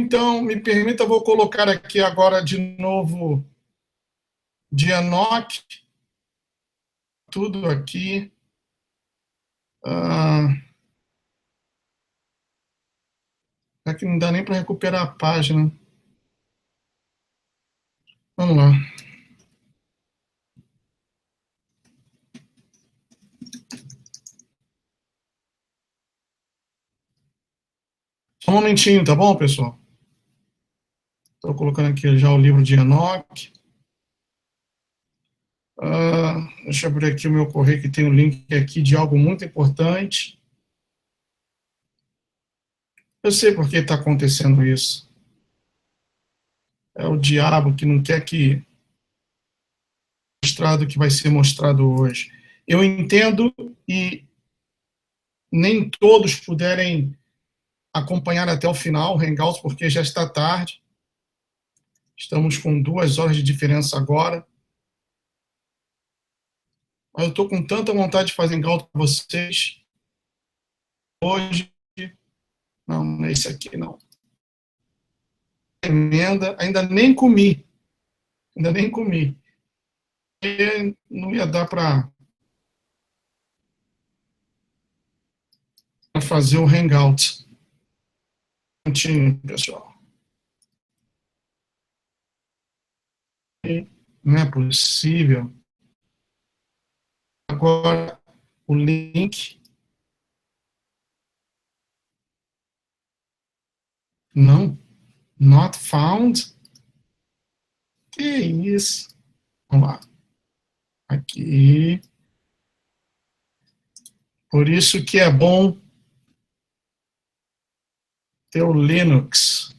Então, me permita, eu vou colocar aqui agora de novo de Enoque, tudo aqui. Aqui não dá nem para recuperar a página. Vamos lá. Só um momentinho, tá bom, pessoal? Estou colocando aqui já o livro de Enoque. Deixa eu abrir aqui o meu correio, que tem um link aqui de algo muito importante. Eu sei por que está acontecendo isso. É o diabo que não quer que mostrado que vai ser mostrado hoje. Eu entendo e nem todos puderem acompanhar até o final o Hangouts, porque já está tarde. Estamos com 2 horas de diferença agora. Mas eu estou com tanta vontade de fazer Hangout para vocês. Hoje, não é esse aqui, não. Emenda, ainda nem comi. E não ia dar para fazer o Hangout. Continue, pessoal. Não é possível. Agora, o link. Não. Not found. Que isso? Vamos lá. Aqui. Por isso que é bom ter o Linux.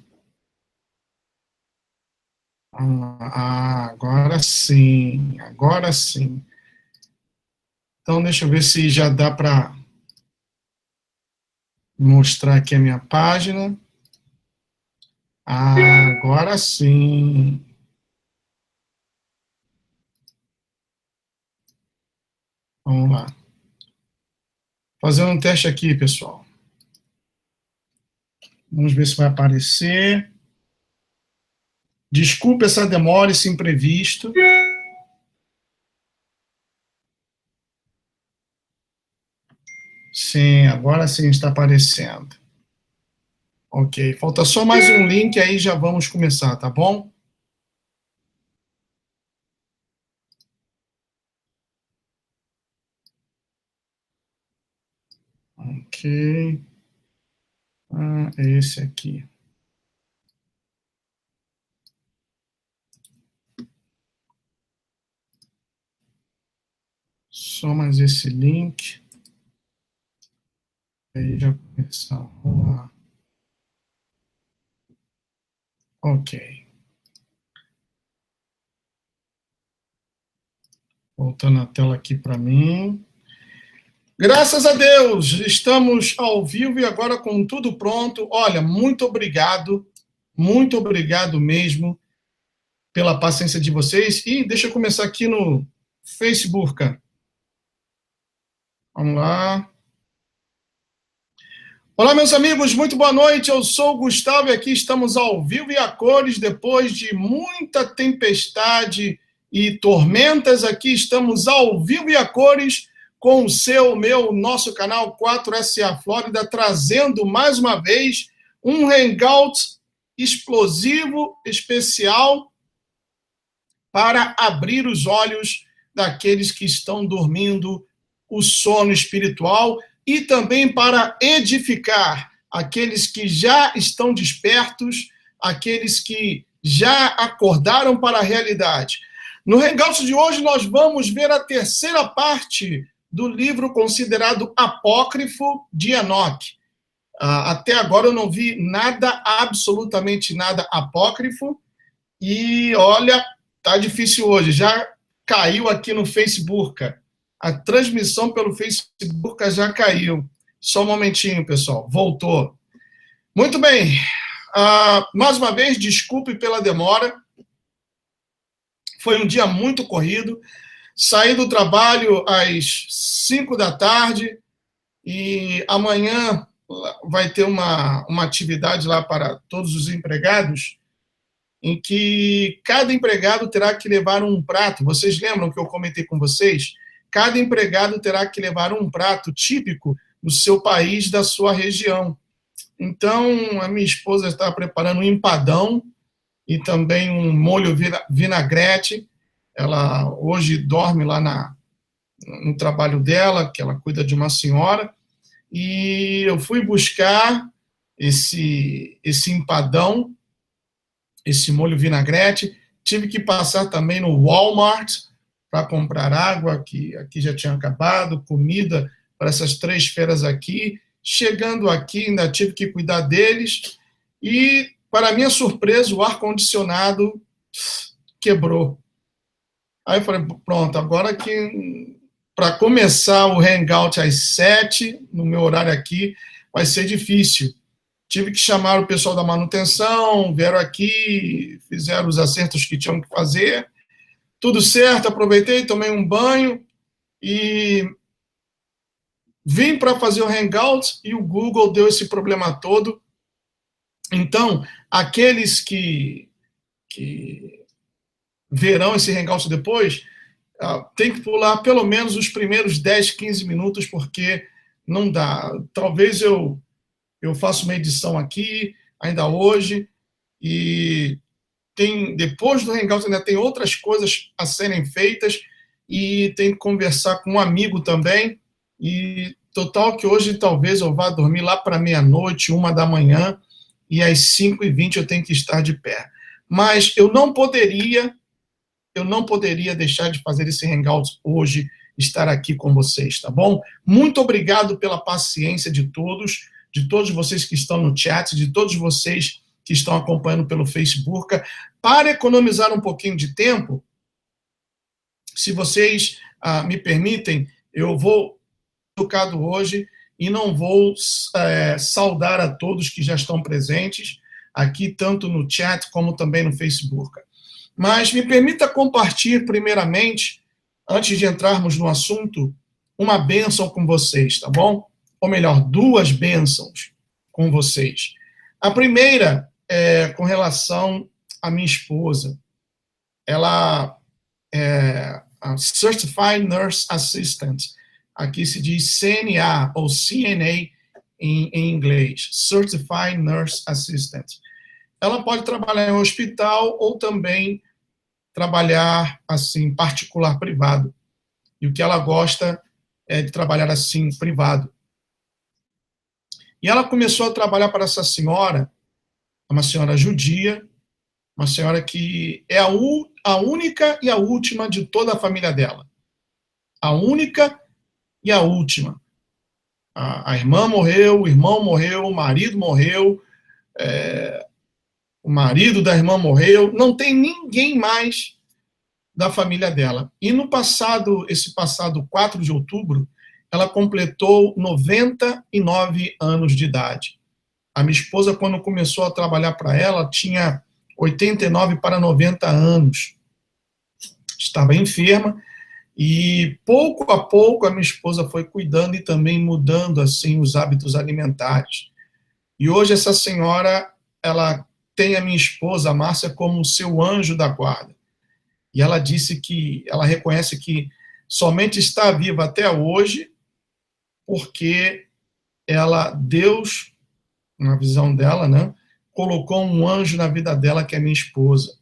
Agora sim. Então, deixa eu ver se já dá para mostrar aqui a minha página. Agora sim. Vamos lá. Fazendo um teste aqui, pessoal. Vamos ver se vai aparecer. Desculpe essa demora, esse imprevisto. Sim, agora sim está aparecendo. Ok, falta só mais um link, aí já vamos começar, tá bom? Ok. É esse aqui. Só mais esse link. Aí já começa a rolar. Ok. Voltando a tela aqui para mim. Graças a Deus, estamos ao vivo e agora com tudo pronto. Olha, muito obrigado mesmo pela paciência de vocês. E deixa eu começar aqui no Facebook. Vamos lá. Olá, meus amigos, muito boa noite. Eu sou o Gustavo e aqui estamos ao vivo e a cores. Depois de muita tempestade e tormentas, aqui estamos ao vivo e a cores com o nosso canal 4SA Flórida, trazendo mais uma vez um Hangout explosivo, especial, para abrir os olhos daqueles que estão dormindo o sono espiritual e também para edificar aqueles que já estão despertos, aqueles que já acordaram para a realidade. No Hangout de hoje, nós vamos ver a terceira parte do livro considerado apócrifo de Enoque. Até agora eu não vi nada, absolutamente nada apócrifo, e olha, tá difícil hoje, já caiu aqui no Facebook, a transmissão pelo Facebook já caiu. Só um momentinho, pessoal, voltou. Muito bem, mais uma vez, desculpe pela demora, foi um dia muito corrido, saí do trabalho às 5 da tarde e amanhã vai ter uma atividade lá para todos os empregados, em que cada empregado terá que levar um prato. Vocês lembram que eu comentei com vocês? Cada empregado terá que levar um prato típico do seu país, da sua região. Então, a minha esposa está preparando um empadão e também um molho vinagrete. Ela hoje dorme lá no trabalho dela, que ela cuida de uma senhora, e eu fui buscar esse empadão, esse molho vinagrete. Tive que passar também no Walmart para comprar água, que aqui já tinha acabado, comida para essas 3 feiras aqui. Chegando aqui, ainda tive que cuidar deles. E, para minha surpresa, o ar-condicionado quebrou. Aí eu falei, pronto, agora que para começar o Hangout às 7, no meu horário aqui, vai ser difícil. Tive que chamar o pessoal da manutenção, vieram aqui, fizeram os acertos que tinham que fazer. Tudo certo, aproveitei, tomei um banho e vim para fazer o Hangout e o Google deu esse problema todo. Então, aqueles que verão esse Hangout depois, tem que pular pelo menos os primeiros 10, 15 minutos, porque não dá. Talvez eu faça uma edição aqui, ainda hoje, e depois do Hangout ainda tem outras coisas a serem feitas, e tem que conversar com um amigo também, e total que hoje talvez eu vá dormir lá para meia-noite, 1 da manhã, e às 5h20 eu tenho que estar de pé. Mas eu não poderia deixar de fazer esse Hangout hoje, estar aqui com vocês, tá bom? Muito obrigado pela paciência de todos vocês que estão no chat, de todos vocês que estão acompanhando pelo Facebook. Para economizar um pouquinho de tempo, se vocês me permitem, eu vou educado hoje e não vou saudar a todos que já estão presentes aqui, tanto no chat como também no Facebook. Mas me permita compartilhar primeiramente, antes de entrarmos no assunto, uma bênção com vocês, tá bom? Ou melhor, 2 bênçãos com vocês. A primeira é com relação à minha esposa. Ela é a Certified Nurse Assistant. Aqui se diz CNA ou CNA em inglês. Certified Nurse Assistant. Ela pode trabalhar em um hospital ou também trabalhar assim, particular, privado. E o que ela gosta é de trabalhar assim, privado. E ela começou a trabalhar para essa senhora, uma senhora judia, uma senhora que é a única e a última de toda a família dela. A única e a última. A irmã morreu, o irmão morreu, o marido morreu, o marido da irmã morreu, não tem ninguém mais da família dela. E esse passado 4 de outubro, ela completou 99 anos de idade. A minha esposa, quando começou a trabalhar para ela, tinha 89 para 90 anos. Estava enferma e, pouco a pouco, a minha esposa foi cuidando e também mudando assim os hábitos alimentares. E hoje essa senhora, ela tem a minha esposa, a Márcia, como seu anjo da guarda. E ela disse que ela reconhece que somente está viva até hoje porque Deus, na visão dela, né, colocou um anjo na vida dela, que é minha esposa.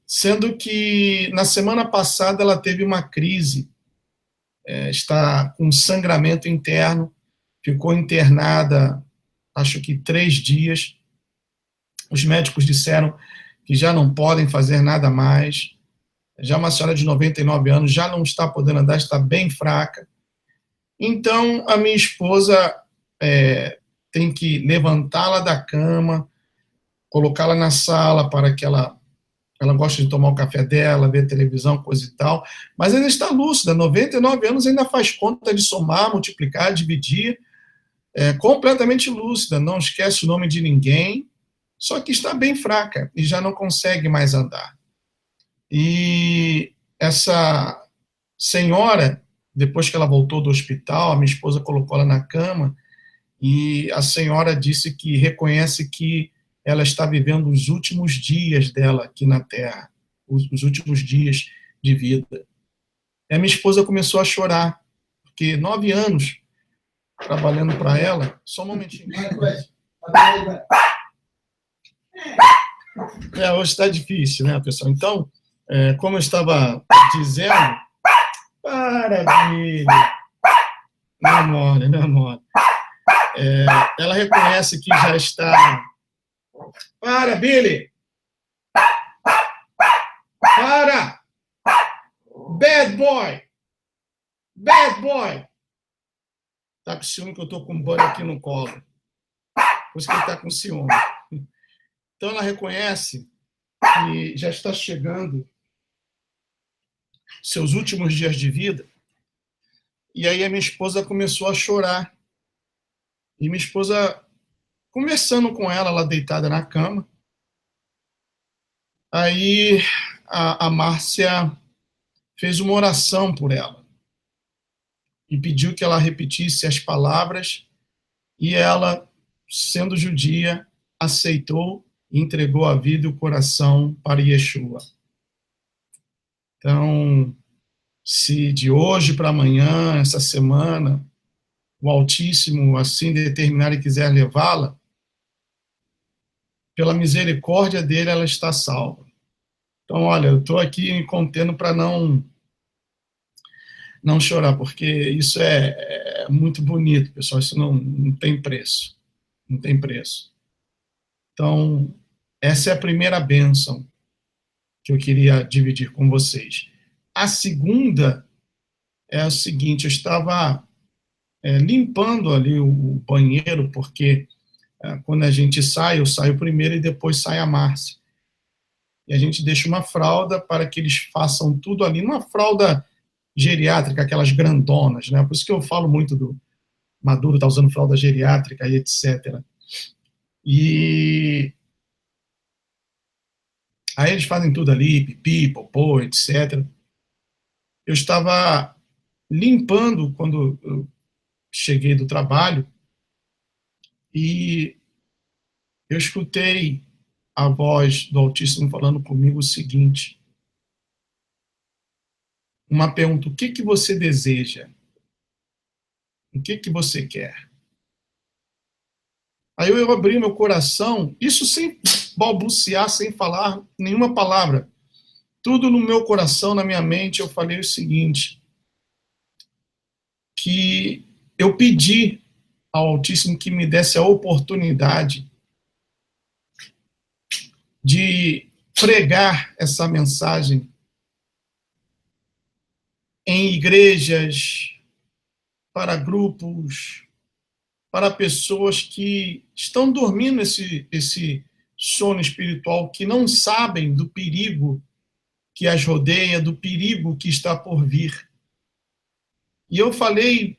Sendo que na semana passada ela teve uma crise, está com sangramento interno, ficou internada, acho que 3 dias. Os médicos disseram que já não podem fazer nada mais. Já uma senhora de 99 anos, já não está podendo andar, está bem fraca. Então, a minha esposa tem que levantá-la da cama, colocá-la na sala para que ela gosta de tomar o café dela, ver televisão, coisa e tal, mas ainda está lúcida, 99 anos, ainda faz conta de somar, multiplicar, dividir, completamente lúcida, não esquece o nome de ninguém, só que está bem fraca e já não consegue mais andar. E essa senhora, depois que ela voltou do hospital, a minha esposa colocou ela na cama, e a senhora disse que reconhece que ela está vivendo os últimos dias dela aqui na Terra, os últimos dias de vida. E a minha esposa começou a chorar, porque 9 anos trabalhando para ela, só um momentinho. Hoje está difícil, né, pessoal? Então, como eu estava dizendo, para, Billy. Não mole, não mole. Ela reconhece que já está... Para, Billy! Para! Bad boy! Bad boy! Tá com ciúme que eu tô com um banho aqui no colo. Por isso que ele tá com ciúme. Então ela reconhece que já está chegando seus últimos dias de vida. E aí a minha esposa começou a chorar. E minha esposa, conversando com ela, lá deitada na cama, aí a Márcia fez uma oração por ela e pediu que ela repetisse as palavras, e ela, sendo judia, aceitou e entregou a vida e o coração para Yeshua. Então, se de hoje para amanhã, essa semana, o Altíssimo assim determinar e quiser levá-la, pela misericórdia dele, ela está salva. Então, olha, eu estou aqui me contendo para não chorar, porque isso é muito bonito, pessoal, isso não tem preço, não tem preço. Então, essa é a primeira bênção que eu queria dividir com vocês. A segunda é o seguinte: eu estava limpando ali o banheiro, porque quando a gente sai, eu saio primeiro e depois sai a Márcia. E a gente deixa uma fralda para que eles façam tudo ali, uma fralda geriátrica, aquelas grandonas, né? Por isso que eu falo muito do Maduro tá usando fralda geriátrica e etc. E aí eles fazem tudo ali, pipi, popô, etc. Eu estava limpando quando eu cheguei do trabalho e eu escutei a voz do Altíssimo falando comigo o seguinte: uma pergunta, o que você deseja? O que você quer? Aí eu abri meu coração, isso sem balbuciar, sem falar nenhuma palavra. Tudo no meu coração, na minha mente, eu falei o seguinte: que eu pedi ao Altíssimo que me desse a oportunidade de pregar essa mensagem em igrejas, para grupos, para pessoas que estão dormindo esse sono espiritual, que não sabem do perigo que as rodeia, do perigo que está por vir. E eu falei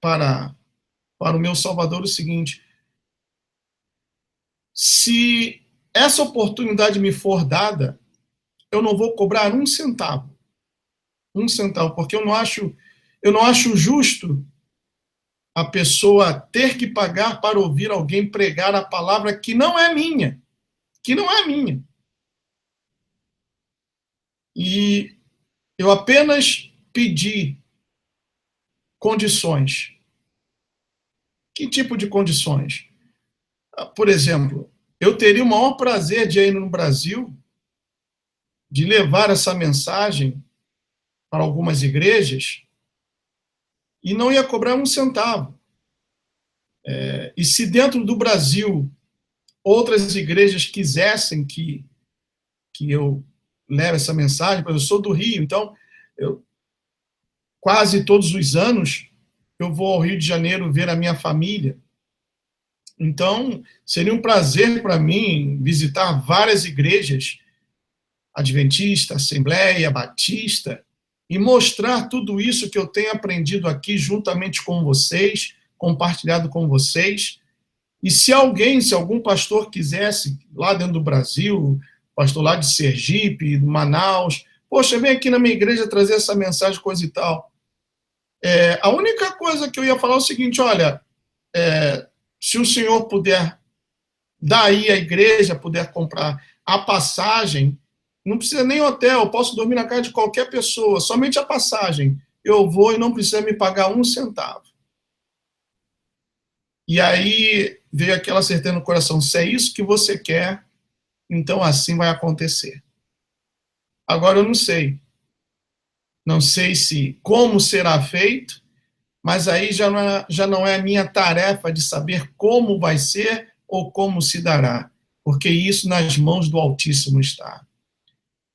para o meu Salvador o seguinte: se essa oportunidade me for dada, eu não vou cobrar um centavo, porque eu não acho justo a pessoa ter que pagar para ouvir alguém pregar a palavra que não é minha, E eu apenas pedi condições. Que tipo de condições? Por exemplo, eu teria o maior prazer de ir no Brasil, de levar essa mensagem para algumas igrejas, e não ia cobrar um centavo. E se dentro do Brasil outras igrejas quisessem que eu leve essa mensagem, porque eu sou do Rio, então quase todos os anos eu vou ao Rio de Janeiro ver a minha família. Então, seria um prazer para mim visitar várias igrejas, Adventista, Assembleia, Batista, e mostrar tudo isso que eu tenho aprendido aqui juntamente com vocês, compartilhado com vocês. E se algum pastor quisesse, lá dentro do Brasil, pastor lá de Sergipe, Manaus, poxa, vem aqui na minha igreja trazer essa mensagem, coisa e tal. A única coisa que eu ia falar é o seguinte: olha, se o senhor puder, daí a igreja puder comprar a passagem, não precisa nem hotel, eu posso dormir na casa de qualquer pessoa, somente a passagem. Eu vou e não precisa me pagar um centavo. E aí veio aquela certeza no coração, se é isso que você quer, então assim vai acontecer. Agora eu não sei. Não sei se como será feito, mas aí já não é a minha tarefa de saber como vai ser ou como se dará, porque isso nas mãos do Altíssimo está.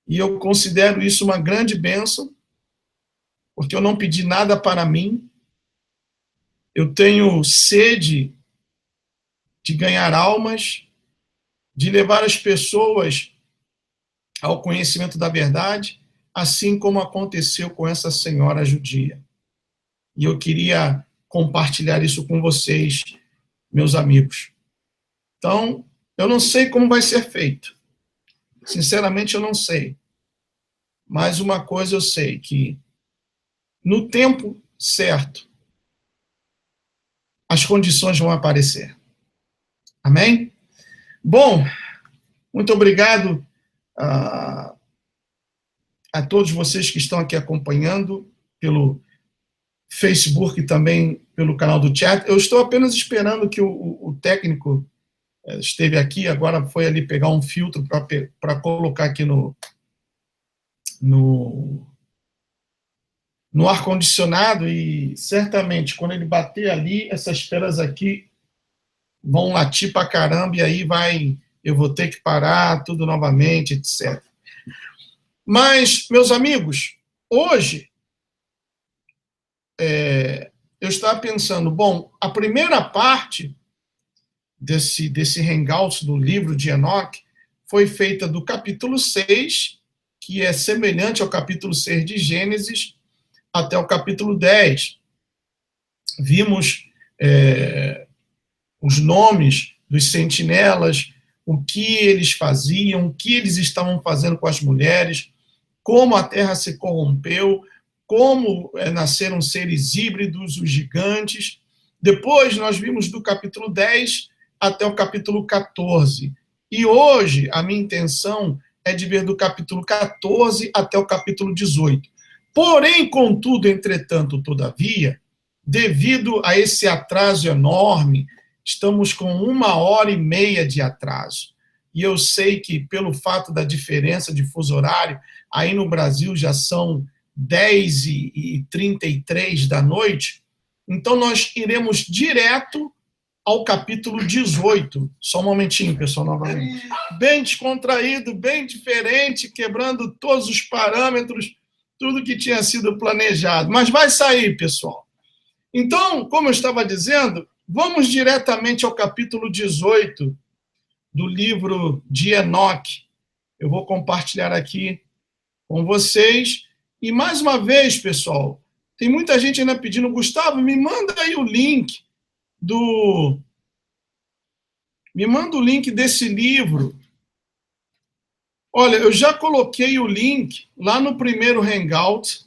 E eu considero isso uma grande bênção, porque eu não pedi nada para mim, eu tenho sede de ganhar almas, de levar as pessoas ao conhecimento da verdade, assim como aconteceu com essa senhora judia. E eu queria compartilhar isso com vocês, meus amigos. Então, eu não sei como vai ser feito. Sinceramente, eu não sei. Mas uma coisa eu sei, que no tempo certo, as condições vão aparecer. Amém? Bom, muito obrigado a todos vocês que estão aqui acompanhando pelo Facebook e também pelo canal do chat. Eu estou apenas esperando que o técnico esteve aqui, agora foi ali pegar um filtro para colocar aqui no ar-condicionado, e certamente quando ele bater ali, essas pedras aqui vão latir para caramba, e aí eu vou ter que parar tudo novamente, etc. Mas, meus amigos, hoje eu estava pensando, bom, a primeira parte desse hangout do livro de Enoque foi feita do capítulo 6, que é semelhante ao capítulo 6 de Gênesis, até o capítulo 10. Vimos os nomes dos sentinelas, o que eles faziam, o que eles estavam fazendo com as mulheres, como a terra se corrompeu, como nasceram seres híbridos, os gigantes. Depois nós vimos do capítulo 10 até o capítulo 14. E hoje a minha intenção é de ver do capítulo 14 até o capítulo 18. Porém, contudo, entretanto, todavia, devido a esse atraso enorme, estamos com 1h30 de atraso. E eu sei que, pelo fato da diferença de fuso horário, aí no Brasil já são 10h33 da noite, então nós iremos direto ao capítulo 18. Só um momentinho, pessoal, novamente. Bem descontraído, bem diferente, quebrando todos os parâmetros, tudo que tinha sido planejado. Mas vai sair, pessoal. Então, como eu estava dizendo, vamos diretamente ao capítulo 18 do livro de Enoque. Eu vou compartilhar aqui com vocês. E, mais uma vez, pessoal, tem muita gente ainda pedindo, Gustavo, me manda aí o link Me manda o link desse livro. Olha, eu já coloquei o link lá no primeiro Hangout.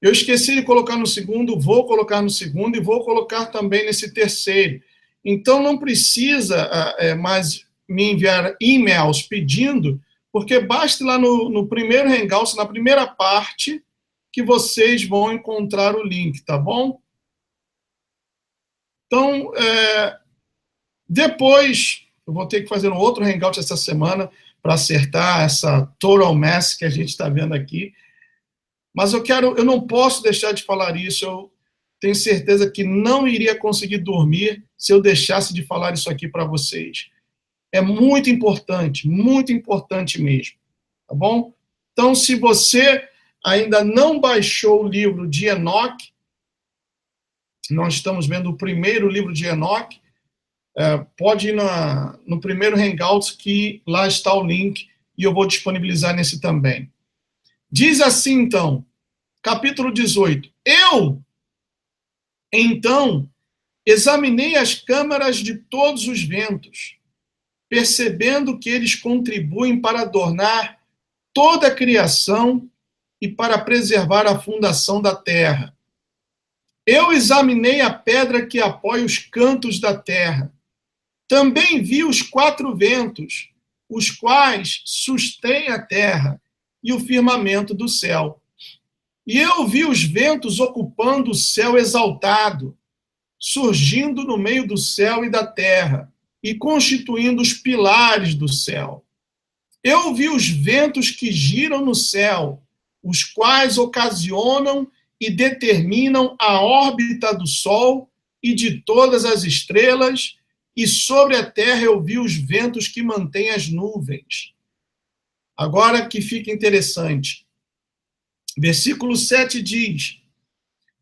Eu esqueci de colocar no segundo, vou colocar no segundo e vou colocar também nesse terceiro. Então, não precisa mais me enviar e-mails pedindo, porque basta ir lá no primeiro Hangout, na primeira parte, que vocês vão encontrar o link, tá bom? Então, depois, eu vou ter que fazer um outro Hangout essa semana para acertar essa total mess que a gente está vendo aqui. Mas eu não posso deixar de falar isso. Eu tenho certeza que não iria conseguir dormir se eu deixasse de falar isso aqui para vocês. É muito importante mesmo, tá bom? Então, se você ainda não baixou o livro de Enoque, nós estamos vendo o primeiro livro de Enoque, pode ir no primeiro Hangout, que lá está o link, e eu vou disponibilizar nesse também. Diz assim, então, capítulo 18. Eu, então, examinei as câmaras de todos os ventos, percebendo que eles contribuem para adornar toda a criação e para preservar a fundação da terra. Eu examinei a pedra que apoia os cantos da terra. Também vi os 4 ventos, os quais sustêm a terra e o firmamento do céu. E eu vi os ventos ocupando o céu exaltado, surgindo no meio do céu e da terra, e constituindo os pilares do céu. Eu vi os ventos que giram no céu, os quais ocasionam e determinam a órbita do Sol e de todas as estrelas, e sobre a terra eu vi os ventos que mantêm as nuvens. Agora que fica interessante. Versículo 7 diz: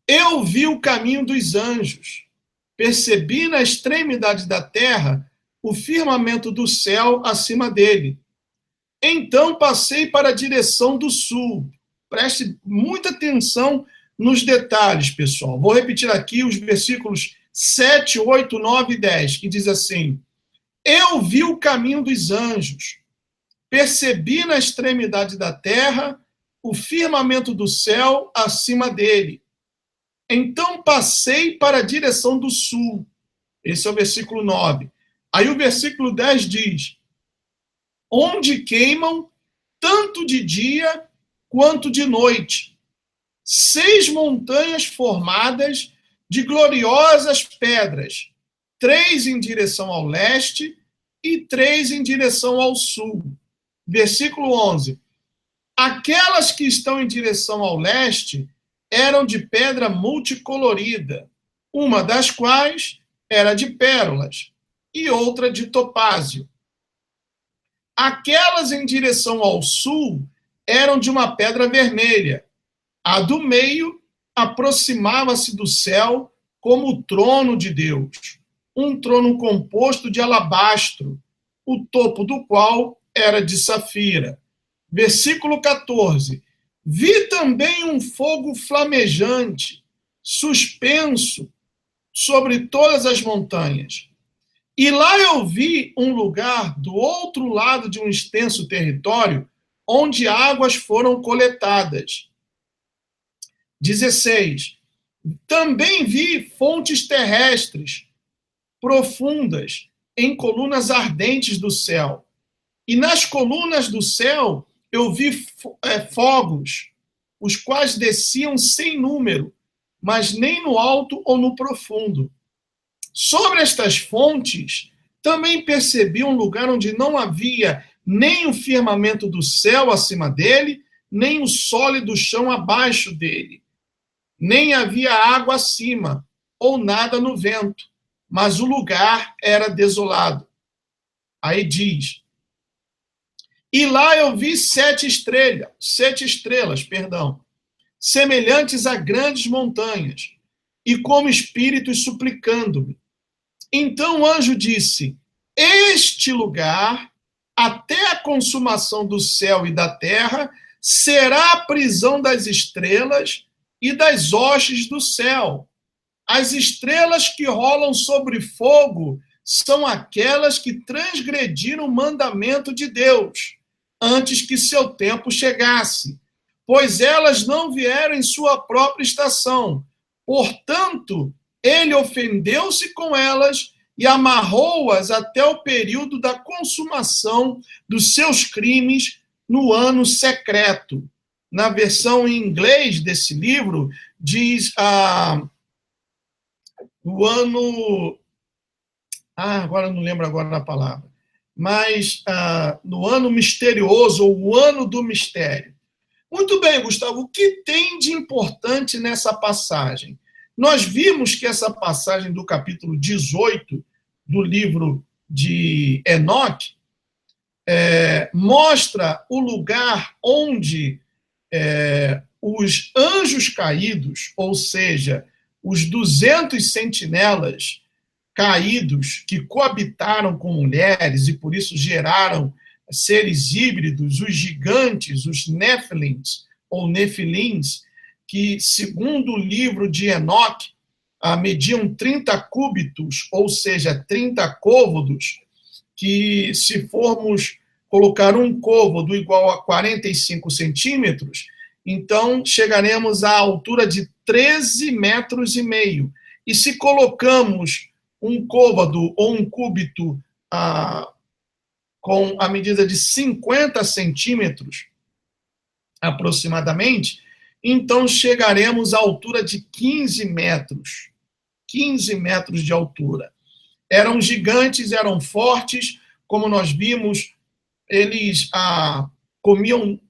Eu vi o caminho dos anjos, percebi na extremidade da terra o firmamento do céu acima dele. Então passei para a direção do sul. Preste muita atenção nos detalhes, pessoal. Vou repetir aqui os versículos 7, 8, 9 e 10, que diz assim: Eu vi o caminho dos anjos, percebi na extremidade da terra o firmamento do céu acima dele. Então passei para a direção do sul. Esse é o versículo 9. Aí o versículo 10 diz: Onde queimam tanto de dia quanto de noite 6 montanhas formadas de gloriosas pedras, 3 em direção ao leste e 3 em direção ao sul. Versículo 11. Aquelas que estão em direção ao leste eram de pedra multicolorida, uma das quais era de pérolas e outra de topázio. Aquelas em direção ao sul eram de uma pedra vermelha. A do meio aproximava-se do céu como o trono de Deus, um trono composto de alabastro, o topo do qual era de safira. Versículo 14. Vi também um fogo flamejante, suspenso sobre todas as montanhas. E lá eu vi um lugar do outro lado de um extenso território, onde águas foram coletadas. 16. Também vi fontes terrestres, profundas, em colunas ardentes do céu. E nas colunas do céu eu vi fogos, os quais desciam sem número, mas nem no alto ou no profundo. Sobre estas fontes, também percebi um lugar onde não havia nem o firmamento do céu acima dele, nem o sólido chão abaixo dele. Nem havia água acima, ou nada no vento, mas o lugar era desolado. Aí diz: E lá eu vi 7 estrelas, semelhantes a grandes montanhas, e como espíritos suplicando-me. Então o anjo disse: Este lugar, até a consumação do céu e da terra, será a prisão das estrelas e das hostes do céu. As estrelas que rolam sobre fogo são aquelas que transgrediram o mandamento de Deus, antes que seu tempo chegasse, pois elas não vieram em sua própria estação. Portanto, ele ofendeu-se com elas e amarrou-as até o período da consumação dos seus crimes no ano secreto. Na versão em inglês desse livro, diz o ano... agora não lembro agora a palavra. Mas no ano misterioso, ou o ano do mistério. Muito bem, Gustavo, o que tem de importante nessa passagem? Nós vimos que essa passagem do capítulo 18 do livro de Enoque mostra o lugar onde os anjos caídos, ou seja, os 200 sentinelas caídos que coabitaram com mulheres e por isso geraram seres híbridos, os gigantes, os Nephilims ou Nefilins, que, segundo o livro de Enoque, mediam 30 cúbitos, ou seja, 30 côvados, que se formos colocar um côvado igual a 45 centímetros, então chegaremos à altura de 13,5 metros. E se colocamos um côvado ou um cúbito com a medida de 50 centímetros, aproximadamente, então chegaremos à altura de 15 metros. 15 metros de altura. Eram gigantes, eram fortes, como nós vimos, eles comiam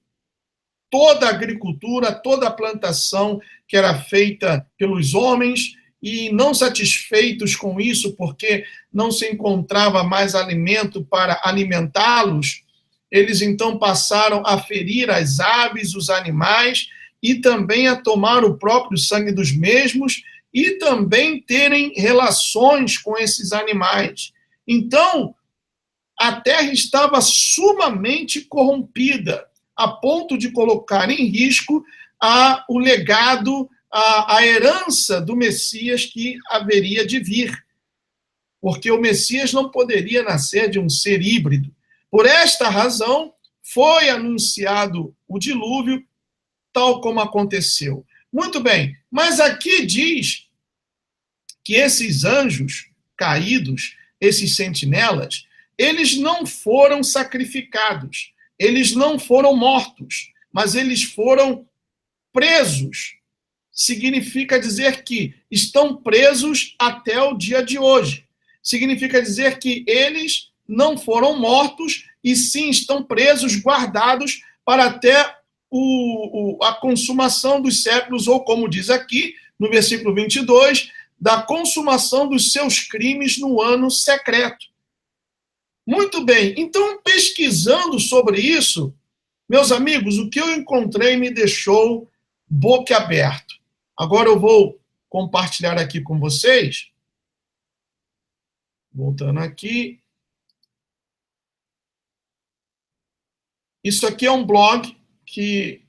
toda a agricultura, toda a plantação que era feita pelos homens, e não satisfeitos com isso, porque não se encontrava mais alimento para alimentá-los, eles então passaram a ferir as aves, os animais, e também a tomar o próprio sangue dos mesmos, e também terem relações com esses animais. Então, a terra estava sumamente corrompida, a ponto de colocar em risco o legado, a herança do Messias que haveria de vir. Porque o Messias não poderia nascer de um ser híbrido. Por esta razão, foi anunciado o dilúvio, tal como aconteceu. Muito bem, mas aqui diz que esses anjos caídos, esses sentinelas, eles não foram sacrificados, eles não foram mortos, mas eles foram presos. Significa dizer que estão presos até o dia de hoje. Significa dizer que eles não foram mortos e sim estão presos, guardados para até a consumação dos séculos, ou como diz aqui, no versículo 22, da consumação dos seus crimes no ano secreto. Muito bem, então, pesquisando sobre isso, meus amigos, o que eu encontrei me deixou boquiaberto. Agora eu vou compartilhar aqui com vocês. Voltando aqui. Isso aqui é um blog que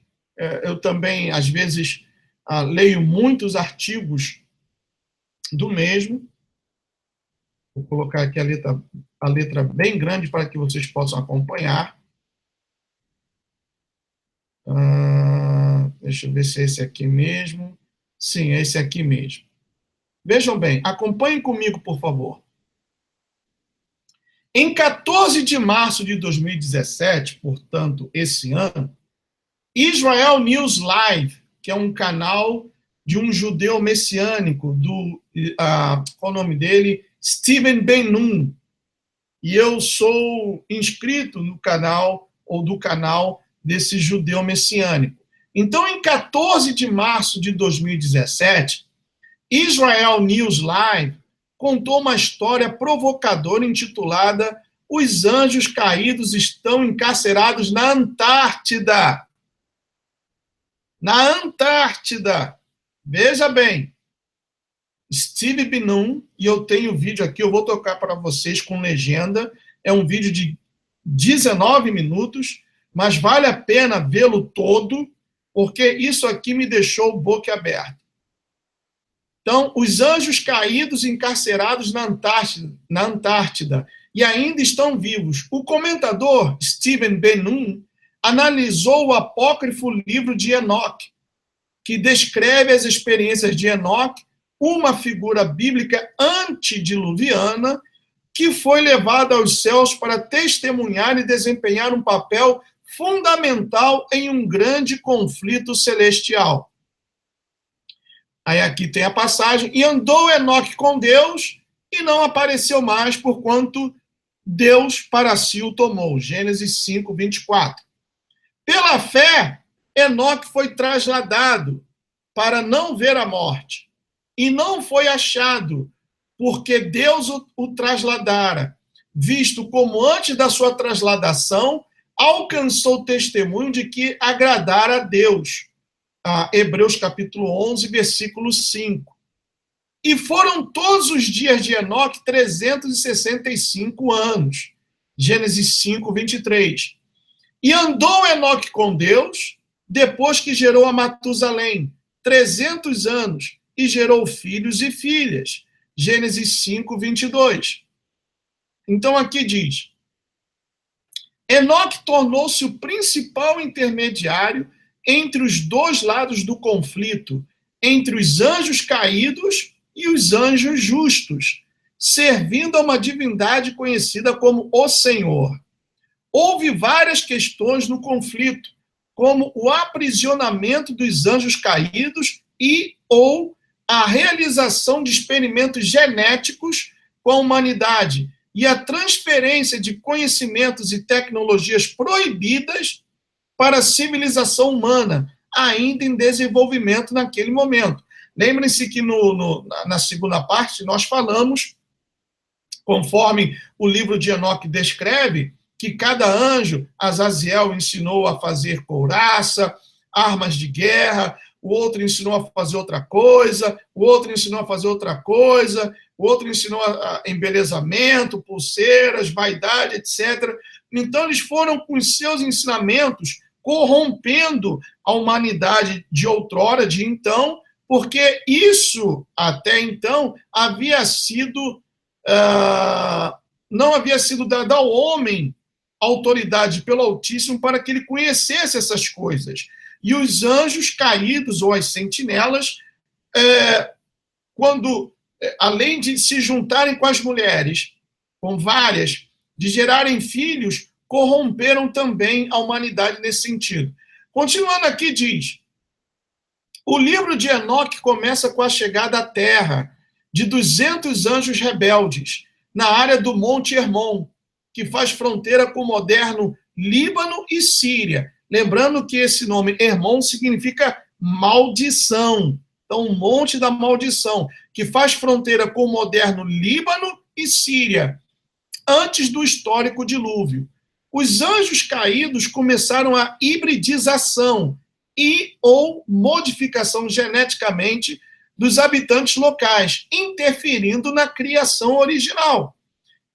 eu também, às vezes, leio muitos artigos do mesmo. Vou colocar aqui a letra bem grande para que vocês possam acompanhar. Deixa eu ver se é esse aqui mesmo. Sim, é esse aqui mesmo. Vejam bem, acompanhem comigo, por favor. Em 14 de março de 2017, portanto, esse ano, Israel News Live, que é um canal de um judeu messiânico, qual é o nome dele? Steven Ben-Nun. E eu sou inscrito no canal, ou do canal desse judeu messiânico. Então, em 14 de março de 2017, Israel News Live contou uma história provocadora intitulada Os Anjos Caídos Estão Encarcerados na Antártida. Na Antártida. Veja bem. Steve Ben-Nun, e eu tenho o vídeo aqui, eu vou tocar para vocês com legenda. É um vídeo de 19 minutos, mas vale a pena vê-lo todo, porque isso aqui me deixou boquiaberto. Então, os anjos caídos encarcerados na Antártida e ainda estão vivos. O comentador Steven Ben-Nun analisou o apócrifo livro de Enoque, que descreve as experiências de Enoque, uma figura bíblica antediluviana que foi levada aos céus para testemunhar e desempenhar um papel fundamental em um grande conflito celestial. Aí aqui tem a passagem, e andou Enoque com Deus e não apareceu mais, porquanto Deus para si o tomou. Gênesis 5, 24. Pela fé, Enoque foi trasladado para não ver a morte, e não foi achado, porque Deus o trasladara, visto como antes da sua trasladação, alcançou testemunho de que agradara a Deus. Hebreus capítulo 11, versículo 5. E foram todos os dias de Enoque 365 anos. Gênesis 5, 23. E andou Enoque com Deus, depois que gerou a Matusalém, 300 anos, e gerou filhos e filhas. Gênesis 5, 22. Então aqui diz, Enoque tornou-se o principal intermediário entre os dois lados do conflito, entre os anjos caídos e os anjos justos, servindo a uma divindade conhecida como o Senhor. Houve várias questões no conflito, como o aprisionamento dos anjos caídos e ou a realização de experimentos genéticos com a humanidade e a transferência de conhecimentos e tecnologias proibidas para a civilização humana, ainda em desenvolvimento naquele momento. Lembrem-se que na segunda parte nós falamos, conforme o livro de Enoque descreve, que cada anjo, Azaziel ensinou a fazer couraça, armas de guerra, o outro ensinou a fazer outra coisa, o outro ensinou a fazer outra coisa, o outro ensinou a embelezamento, pulseiras, vaidade, etc. Então, eles foram com os seus ensinamentos corrompendo a humanidade de outrora, de então, porque isso, até então, havia sido... não havia sido dado ao homem autoridade pelo Altíssimo para que ele conhecesse essas coisas. E os anjos caídos, ou as sentinelas, além de se juntarem com as mulheres, com várias, de gerarem filhos, corromperam também a humanidade nesse sentido. Continuando aqui, diz, o livro de Enoque começa com a chegada à terra de 200 anjos rebeldes, na área do Monte Hermon, que faz fronteira com o moderno Líbano e Síria. Lembrando que esse nome Hermon significa maldição. Então, o Monte da Maldição, que faz fronteira com o moderno Líbano e Síria, antes do histórico dilúvio. Os anjos caídos começaram a hibridização e ou modificação geneticamente dos habitantes locais, interferindo na criação original.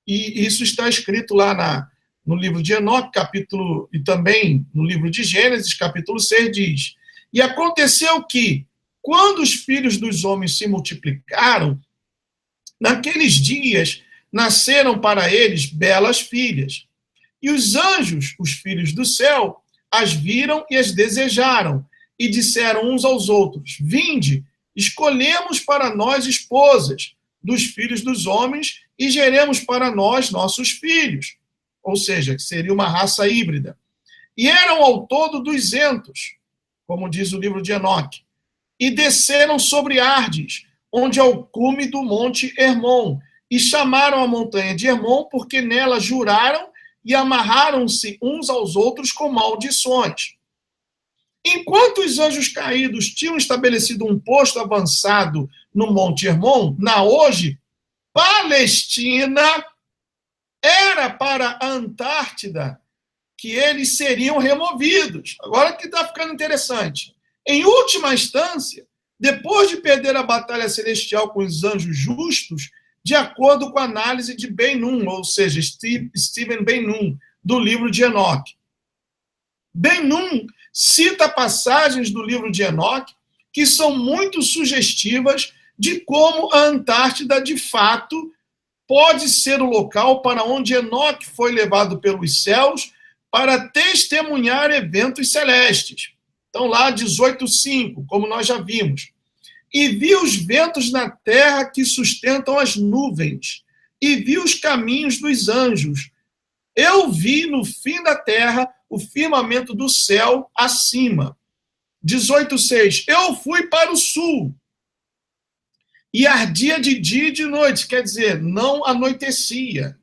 E isso está escrito lá no livro de Enoque, capítulo, e também no livro de Gênesis, capítulo 6, diz: e aconteceu que, quando os filhos dos homens se multiplicaram, naqueles dias nasceram para eles belas filhas. E os anjos, os filhos do céu, as viram e as desejaram, e disseram uns aos outros: vinde, escolhemos para nós esposas dos filhos dos homens e geremos para nós nossos filhos. Ou seja, seria uma raça híbrida. E eram ao todo 200, como diz o livro de Enoque, e desceram sobre Ardes, onde é o cume do monte Hermon, e chamaram a montanha de Hermon, porque nela juraram e amarraram-se uns aos outros com maldições. Enquanto os anjos caídos tinham estabelecido um posto avançado no Monte Hermon, na hoje Palestina, era para a Antártida que eles seriam removidos. Agora que está ficando interessante. Em última instância, depois de perder a batalha celestial com os anjos justos, de acordo com a análise de Ben-Nun, ou seja, Stephen Ben-Nun, do livro de Enoque. Ben-Nun cita passagens do livro de Enoque que são muito sugestivas de como a Antártida, de fato, pode ser o local para onde Enoque foi levado pelos céus para testemunhar eventos celestes. Então, lá, 18:5, como nós já vimos. E vi os ventos na terra que sustentam as nuvens, e vi os caminhos dos anjos. Eu vi no fim da terra o firmamento do céu acima. 18:6. Eu fui para o sul, e ardia de dia e de noite, quer dizer, não anoitecia.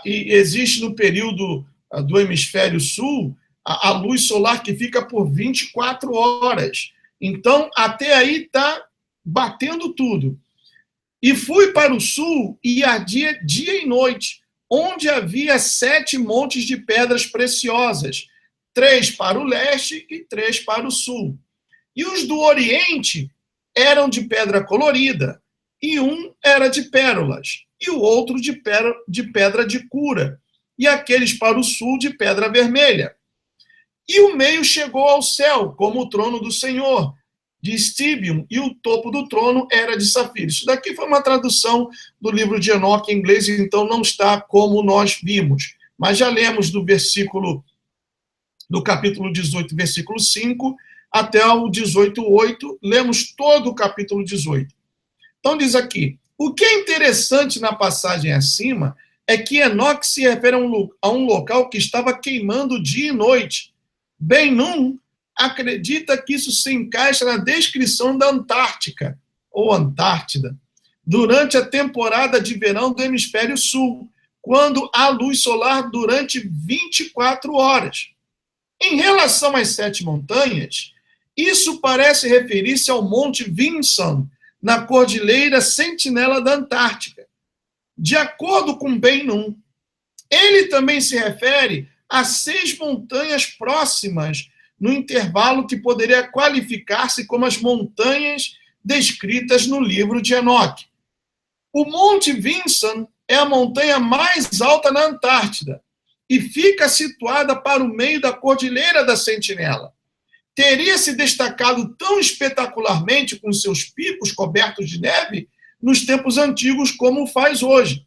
E existe no período do hemisfério sul a luz solar que fica por 24 horas. Então, até aí está batendo tudo. E fui para o sul e ardia dia e noite, onde havia 7 montes de pedras preciosas, 3 para o leste e 3 para o sul. E os do oriente eram de pedra colorida, e um era de pérolas, e o outro de pedra de cura, e aqueles para o sul de pedra vermelha. E o meio chegou ao céu, como o trono do Senhor, de estíbio, e o topo do trono era de safira. Isso daqui foi uma tradução do livro de Enoque em inglês, então não está como nós vimos. Mas já lemos do versículo do capítulo 18, versículo 5, até o 18:8, lemos todo o capítulo 18. Então diz aqui, o que é interessante na passagem acima é que Enoque se refere a um local que estava queimando dia e noite. Ben-Nun acredita que isso se encaixa na descrição da Antártica, ou Antártida, durante a temporada de verão do hemisfério sul, quando há luz solar durante 24 horas. Em relação às 7 montanhas, isso parece referir-se ao Monte Vinson, na Cordilheira Sentinela da Antártica. De acordo com Ben-Nun, ele também se refere a 6 montanhas próximas, no intervalo que poderia qualificar-se como as montanhas descritas no livro de Enoque. O Monte Vinson é a montanha mais alta na Antártida e fica situada para o meio da Cordilheira da Sentinela. Teria se destacado tão espetacularmente com seus picos cobertos de neve nos tempos antigos como faz hoje.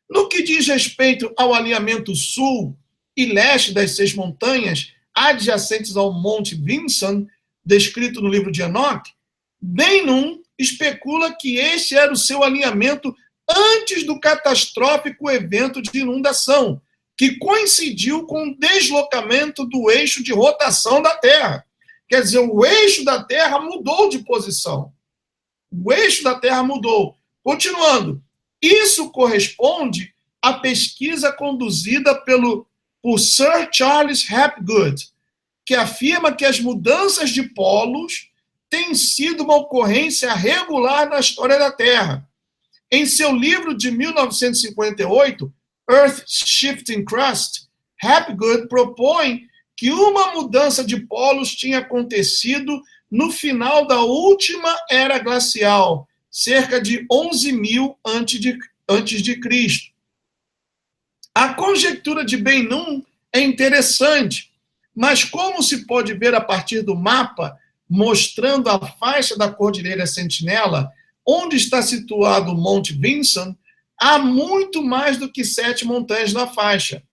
No que diz respeito ao alinhamento sul e leste das 6 montanhas adjacentes ao Monte Vinson, descrito no livro de Enoque, Ben-Nun especula que este era o seu alinhamento antes do catastrófico evento de inundação, que coincidiu com o deslocamento do eixo de rotação da Terra. Quer dizer, o eixo da Terra mudou de posição. O eixo da Terra mudou. Continuando, isso corresponde à pesquisa conduzida por Sir Charles Hapgood, que afirma que as mudanças de polos têm sido uma ocorrência regular na história da Terra. Em seu livro de 1958, Earth Shifting Crust, Hapgood propõe que uma mudança de polos tinha acontecido no final da última era glacial, cerca de 11.000 antes de Cristo. A conjectura de Ben-Nun é interessante, mas como se pode ver a partir do mapa, mostrando a faixa da Cordilheira Sentinela, onde está situado o Monte Vinson, há muito mais do que 7 montanhas na faixa.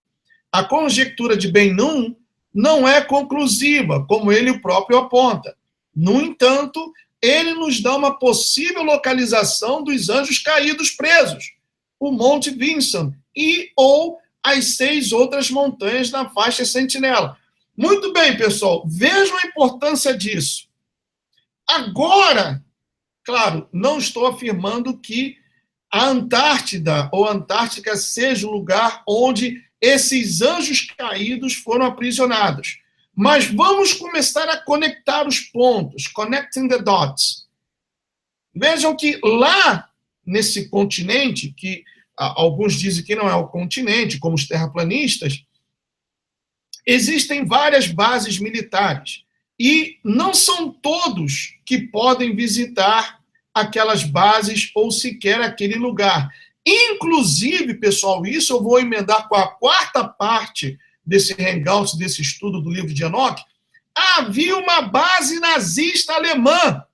A conjectura de Ben-Nun não é conclusiva, como ele próprio aponta. No entanto, ele nos dá uma possível localização dos anjos caídos presos, o Monte Vinson e ou as 6 outras montanhas na faixa Sentinela. Muito bem, pessoal, vejam a importância disso. Agora, claro, não estou afirmando que a Antártida ou Antártica seja o lugar onde esses anjos caídos foram aprisionados. Mas vamos começar a conectar os pontos, connecting the dots. Vejam que lá nesse continente, que alguns dizem que não é o continente, como os terraplanistas, existem várias bases militares. E não são todos que podem visitar aquelas bases ou sequer aquele lugar. Inclusive, pessoal, isso eu vou emendar com a 4ª parte desse hangout, desse estudo do livro de Enoque. Havia uma base nazista alemã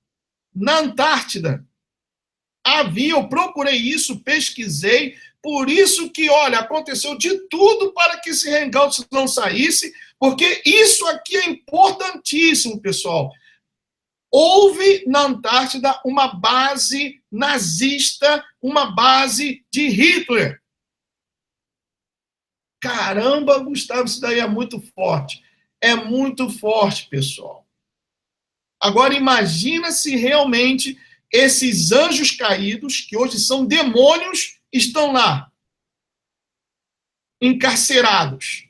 na Antártida. Eu procurei isso, pesquisei, por isso que, olha, aconteceu de tudo para que esse hangout não saísse, porque isso aqui é importantíssimo, pessoal. Houve na Antártida uma base nazista, uma base de Hitler. Caramba, Gustavo, isso daí é muito forte. É muito forte, pessoal. Agora, imagina se realmente esses anjos caídos, que hoje são demônios, estão lá, encarcerados.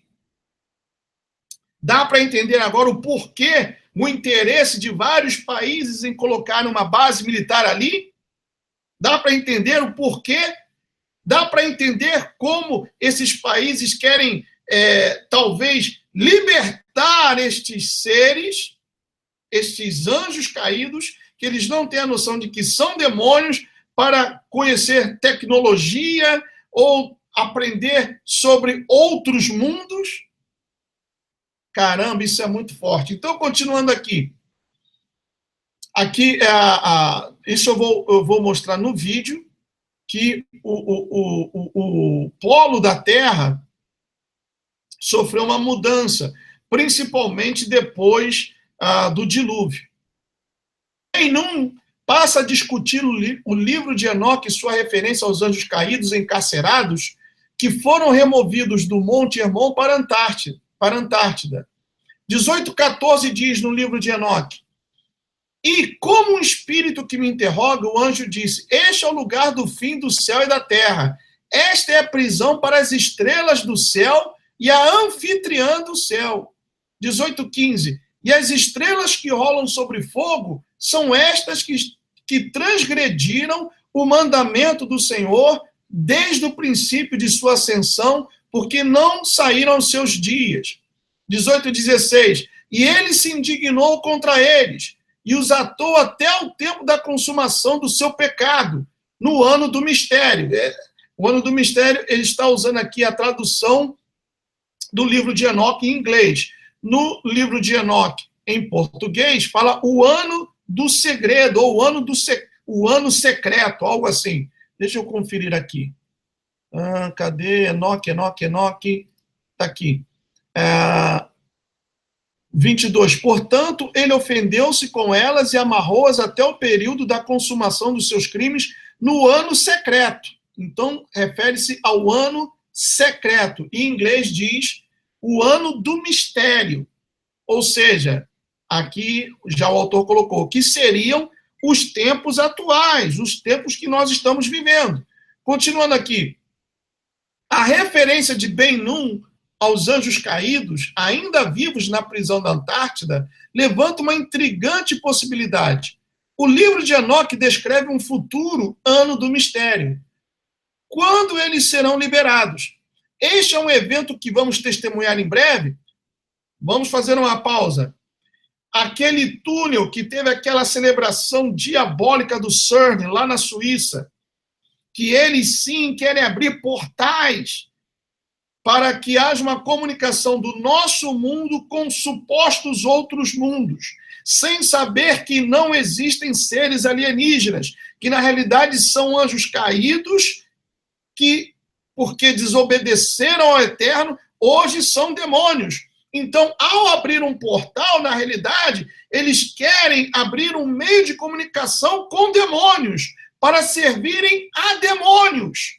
Dá para entender agora o porquê, o interesse de vários países em colocar uma base militar ali? Dá para entender o porquê? Dá para entender como esses países querem, talvez, libertar estes seres, estes anjos caídos, que eles não têm a noção de que são demônios, para conhecer tecnologia ou aprender sobre outros mundos? Caramba, isso é muito forte. Então, continuando aqui. Aqui, isso eu vou mostrar no vídeo, que o polo da Terra sofreu uma mudança. principalmente depois do dilúvio. Benum passa a discutir o livro de Enoque e sua referência aos anjos caídos encarcerados que foram removidos do Monte Hermon para a Antártida. 18:14 diz no livro de Enoque: e como um espírito que me interroga, o anjo disse: este é o lugar do fim do céu e da terra. Esta é a prisão para as estrelas do céu e a anfitriã do céu. 18:15. E as estrelas que rolam sobre fogo são estas que transgrediram o mandamento do Senhor desde o princípio de sua ascensão, porque não saíram aos seus dias. 18:16. E ele se indignou contra eles e os atou até o tempo da consumação do seu pecado, no ano do mistério. O ano do mistério, ele está usando aqui a tradução do livro de Enoque em inglês. No livro de Enoque, em português, fala o ano do segredo, ou o ano secreto, algo assim. Deixa eu conferir aqui. Cadê? Enoque. Está aqui. 22. Portanto, ele ofendeu-se com elas e amarrou-as até o período da consumação dos seus crimes no ano secreto. Então, refere-se ao ano secreto. Em inglês diz o ano do mistério. Ou seja, aqui já o autor colocou que seriam os tempos atuais, os tempos que nós estamos vivendo. Continuando aqui, a referência de Benum aos anjos caídos, ainda vivos na prisão da Antártida, levanta uma intrigante possibilidade. O livro de Enoque descreve um futuro ano do mistério. Quando eles serão liberados? Este é um evento que vamos testemunhar em breve. Vamos fazer uma pausa. Aquele túnel que teve aquela celebração diabólica do CERN, lá na Suíça, que eles sim querem abrir portais para que haja uma comunicação do nosso mundo com supostos outros mundos, sem saber que não existem seres alienígenas, que na realidade são anjos caídos, que, porque desobedeceram ao Eterno, hoje são demônios. Então, ao abrir um portal, na realidade, eles querem abrir um meio de comunicação com demônios, para servirem a demônios.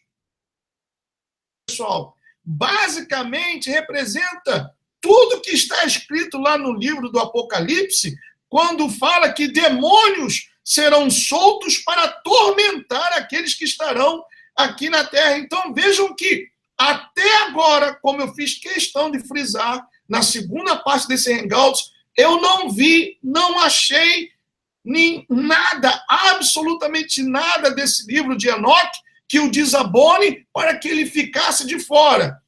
Pessoal, basicamente representa tudo que está escrito lá no livro do Apocalipse, quando fala que demônios serão soltos para atormentar aqueles que estarão aqui na Terra. Então, vejam que, até agora, como eu fiz questão de frisar, na segunda parte desse Hangouts, eu não vi, não achei nem nada, absolutamente nada desse livro de Enoque que o desabone para que ele ficasse de fora.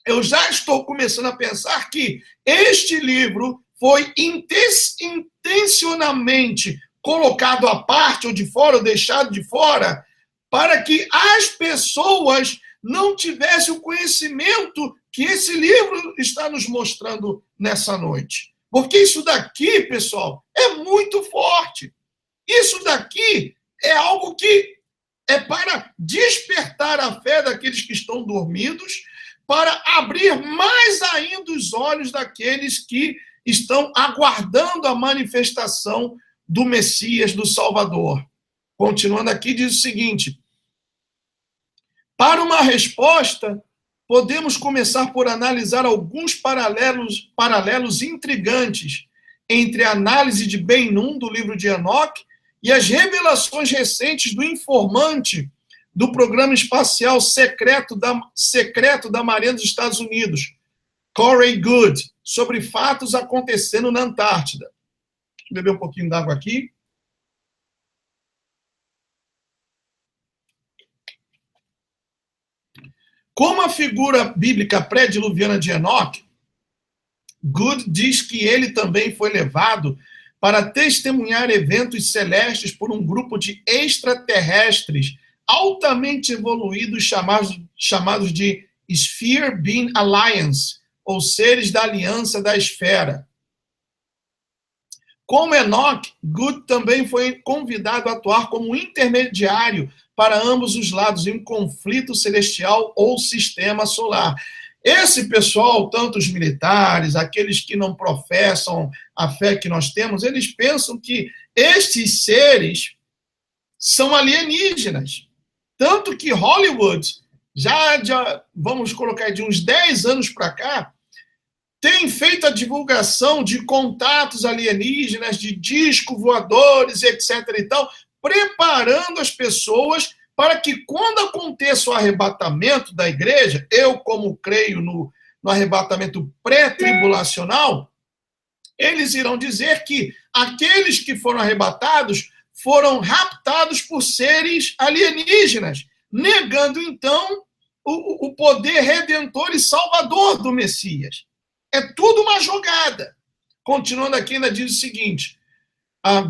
Eu já estou começando a pensar que este livro foi intencionalmente colocado à parte, ou de fora, ou deixado de fora, para que as pessoas não tivessem o conhecimento que esse livro está nos mostrando nessa noite. Porque isso daqui, pessoal, é muito forte. Isso daqui é algo que é para despertar a fé daqueles que estão dormidos, para abrir mais ainda os olhos daqueles que estão aguardando a manifestação do Messias, do Salvador. Continuando aqui, diz o seguinte: para uma resposta, podemos começar por analisar alguns paralelos intrigantes entre a análise de Benum, do livro de Enoque, e as revelações recentes do informante do programa espacial secreto da Marinha dos Estados Unidos, Corey Goode, sobre fatos acontecendo na Antártida. Deixa eu beber um pouquinho d'água aqui. Como a figura bíblica pré-diluviana de Enoque, Goode diz que ele também foi levado para testemunhar eventos celestes por um grupo de extraterrestres altamente evoluídos chamados de Sphere Being Alliance, ou seres da aliança da esfera. Como Enoque, Goode também foi convidado a atuar como intermediário para ambos os lados em um conflito celestial ou sistema solar. Esse pessoal, tanto os militares, aqueles que não professam a fé que nós temos, eles pensam que estes seres são alienígenas. Tanto que Hollywood, vamos colocar de uns 10 anos para cá, tem feito a divulgação de contatos alienígenas, de discos voadores, etc. e tal, preparando as pessoas para que, quando aconteça o arrebatamento da igreja, eu, como creio no arrebatamento pré-tribulacional, eles irão dizer que aqueles que foram arrebatados foram raptados por seres alienígenas, negando, então, o poder redentor e salvador do Messias. É tudo uma jogada. Continuando aqui, ainda diz o seguinte,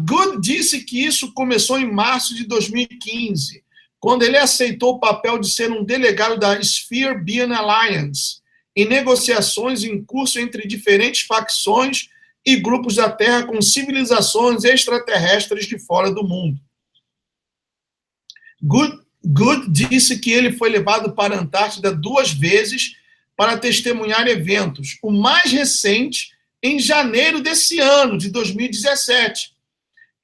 Good disse que isso começou em março de 2015, quando ele aceitou o papel de ser um delegado da Sphere Being Alliance, em negociações em curso entre diferentes facções e grupos da Terra com civilizações extraterrestres de fora do mundo. Good disse que ele foi levado para a Antártida 2 vezes para testemunhar eventos. O mais recente, em janeiro desse ano, de 2017.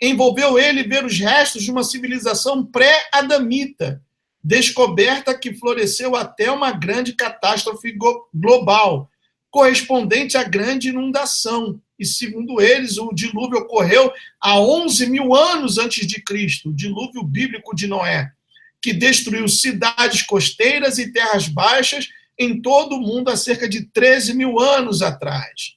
Envolveu ele ver os restos de uma civilização pré-adamita, descoberta que floresceu até uma grande catástrofe global, correspondente à grande inundação. E, segundo eles, o dilúvio ocorreu há 11 mil anos antes de Cristo, o dilúvio bíblico de Noé, que destruiu cidades costeiras e terras baixas em todo o mundo há cerca de 13 mil anos atrás.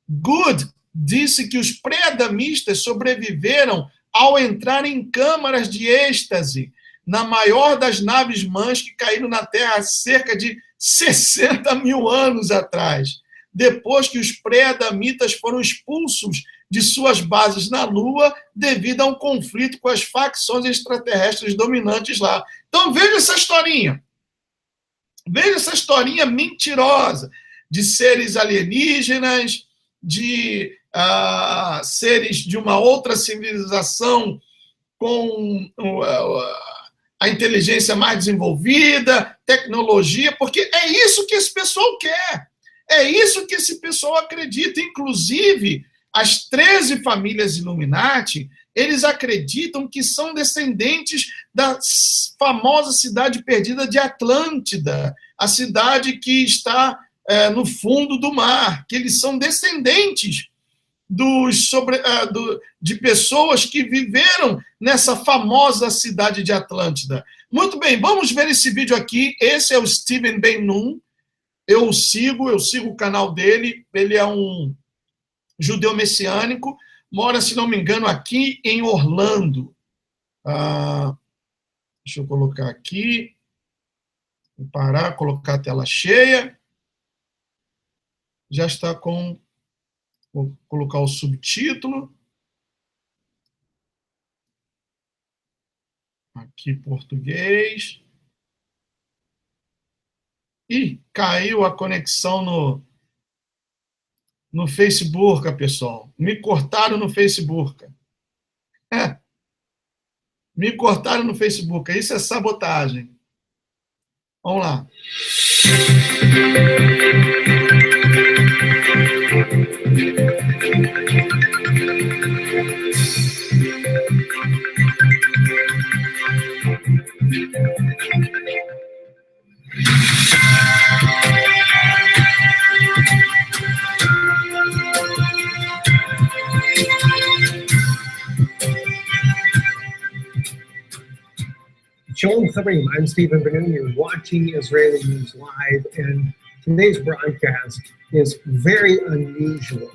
Good disse que os pré-adamistas sobreviveram ao entrar em câmaras de êxtase, na maior das naves mães que caíram na Terra há cerca de 60 mil anos atrás, depois que os pré-adamitas foram expulsos de suas bases na Lua devido a um conflito com as facções extraterrestres dominantes lá. Então veja essa historinha. Veja essa historinha mentirosa de seres alienígenas, de seres de uma outra civilização com a inteligência mais desenvolvida, tecnologia, porque é isso que esse pessoal quer. É isso que esse pessoal acredita. Inclusive, as 13 famílias Illuminati, eles acreditam que são descendentes da famosa cidade perdida de Atlântida, a cidade que está no fundo do mar, que eles são descendentes de pessoas que viveram nessa famosa cidade de Atlântida. Muito bem, vamos ver esse vídeo aqui. Esse é o Stephen Ben-Nun. Eu sigo o canal dele. Ele é um judeu messiânico, mora, se não me engano, aqui em Orlando. Deixa eu colocar aqui. Vou parar, colocar a tela cheia. Já está com... Vou colocar o subtítulo. Aqui, português. Ih, caiu a conexão no Facebook, pessoal. Me cortaram no Facebook. Me cortaram no Facebook. Isso é sabotagem. Vamos lá. Shalom Chavrim, I'm Stephen Ben-Nun. You're watching Israeli News Live, and today's broadcast is very unusual.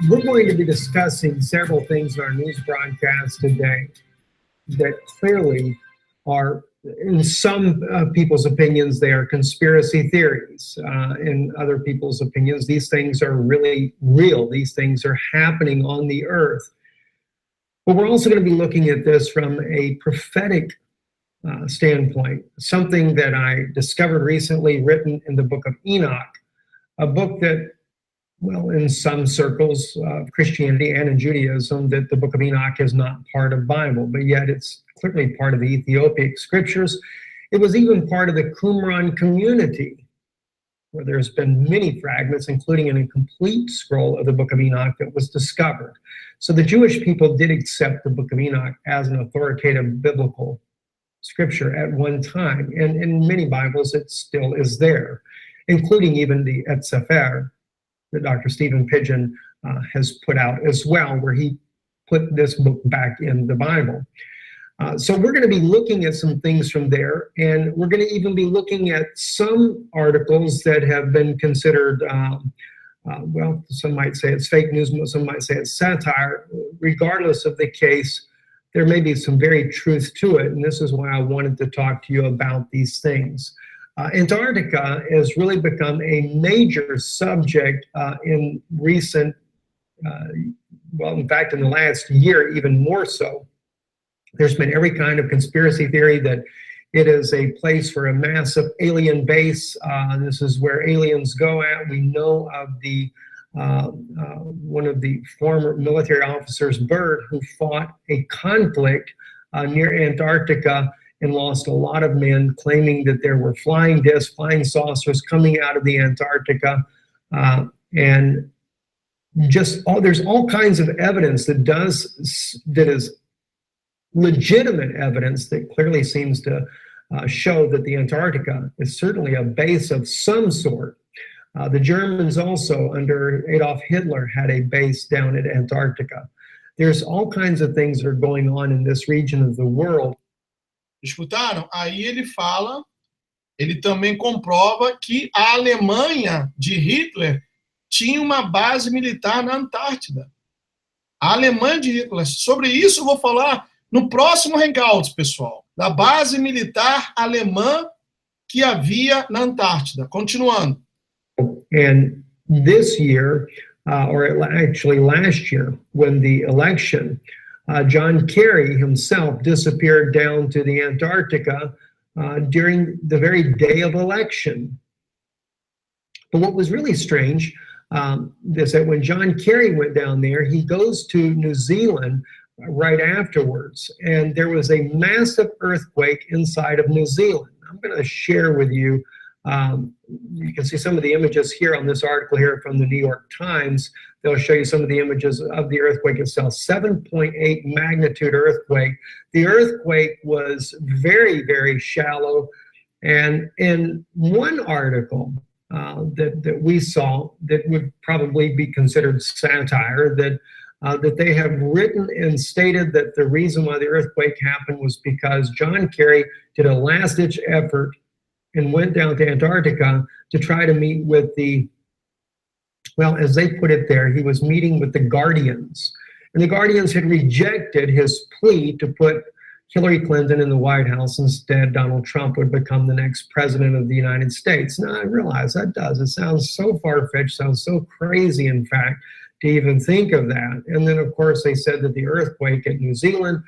We're going to be discussing several things in our news broadcast today that clearly are, in some people's opinions, they are conspiracy theories. In other people's opinions, these things are really real. These things are happening on the earth. But we're also going to be looking at this from a prophetic standpoint, something that I discovered recently written in the book of Enoch, a book that, well, in some circles of Christianity and in Judaism, that the book of Enoch is not part of Bible, but yet it's clearly part of the Ethiopic scriptures. It was even part of the Qumran community where there's been many fragments, including an incomplete scroll of the Book of Enoch that was discovered. So the Jewish people did accept the Book of Enoch as an authoritative biblical scripture at one time, and in many Bibles it still is there, including even the Et Sefer that Dr. Stephen Pidgeon has put out as well, where he put this book back in the Bible. So we're going to be looking at some things from there, and we're going to even be looking at some articles that have been considered, well, some might say it's fake news, some might say it's satire. Regardless of the case, there may be some very truth to it, and this is why I wanted to talk to you about these things. Antarctica has really become a major subject in recent, well, in fact, in the last year, even more so. There's been every kind of conspiracy theory that it is a place for a massive alien base. This is where aliens go at. We know of the one of the former military officers, Byrd, who fought a conflict near Antarctica and lost a lot of men, claiming that there were flying discs, flying saucers coming out of the Antarctica. And just there's all kinds of evidence that is legitimate evidence that clearly seems to show that the Antarctica is certainly a base of some sort. The Germans also, under Adolf Hitler, had a base down at Antarctica. There's all kinds of things that are going on in this region of the world. Escutaram? Aí ele fala, ele também comprova que a Alemanha de Hitler tinha uma base militar na Antártida. A Alemanha de Hitler. Sobre isso eu vou falar no próximo Hangout, pessoal, da base militar alemã que havia na Antártida. Continuando. And this year, or actually last year, when the election, John Kerry himself disappeared down to the Antarctica during the very day of election. But what was really strange is that when John Kerry went down there, he goes to New Zealand right afterwards, and there was a massive earthquake inside of New Zealand. I'm going to share with you, you can see some of the images here on this article here from the New York Times. They'll show you some of the images of the earthquake itself. 7.8 magnitude earthquake. The earthquake was very, very shallow, and in one article that we saw that would probably be considered satire, that they have written and stated that the reason why the earthquake happened was because John Kerry did a last-ditch effort and went down to Antarctica to try to meet with the, well, as they put it there, he was meeting with the Guardians. And the Guardians had rejected his plea to put Hillary Clinton in the White House. Instead, Donald Trump would become the next president of the United States. Now, I realize that does. It sounds so far-fetched, sounds so crazy, in fact, to even think of that. And then, of course, they said that the earthquake at New Zealand,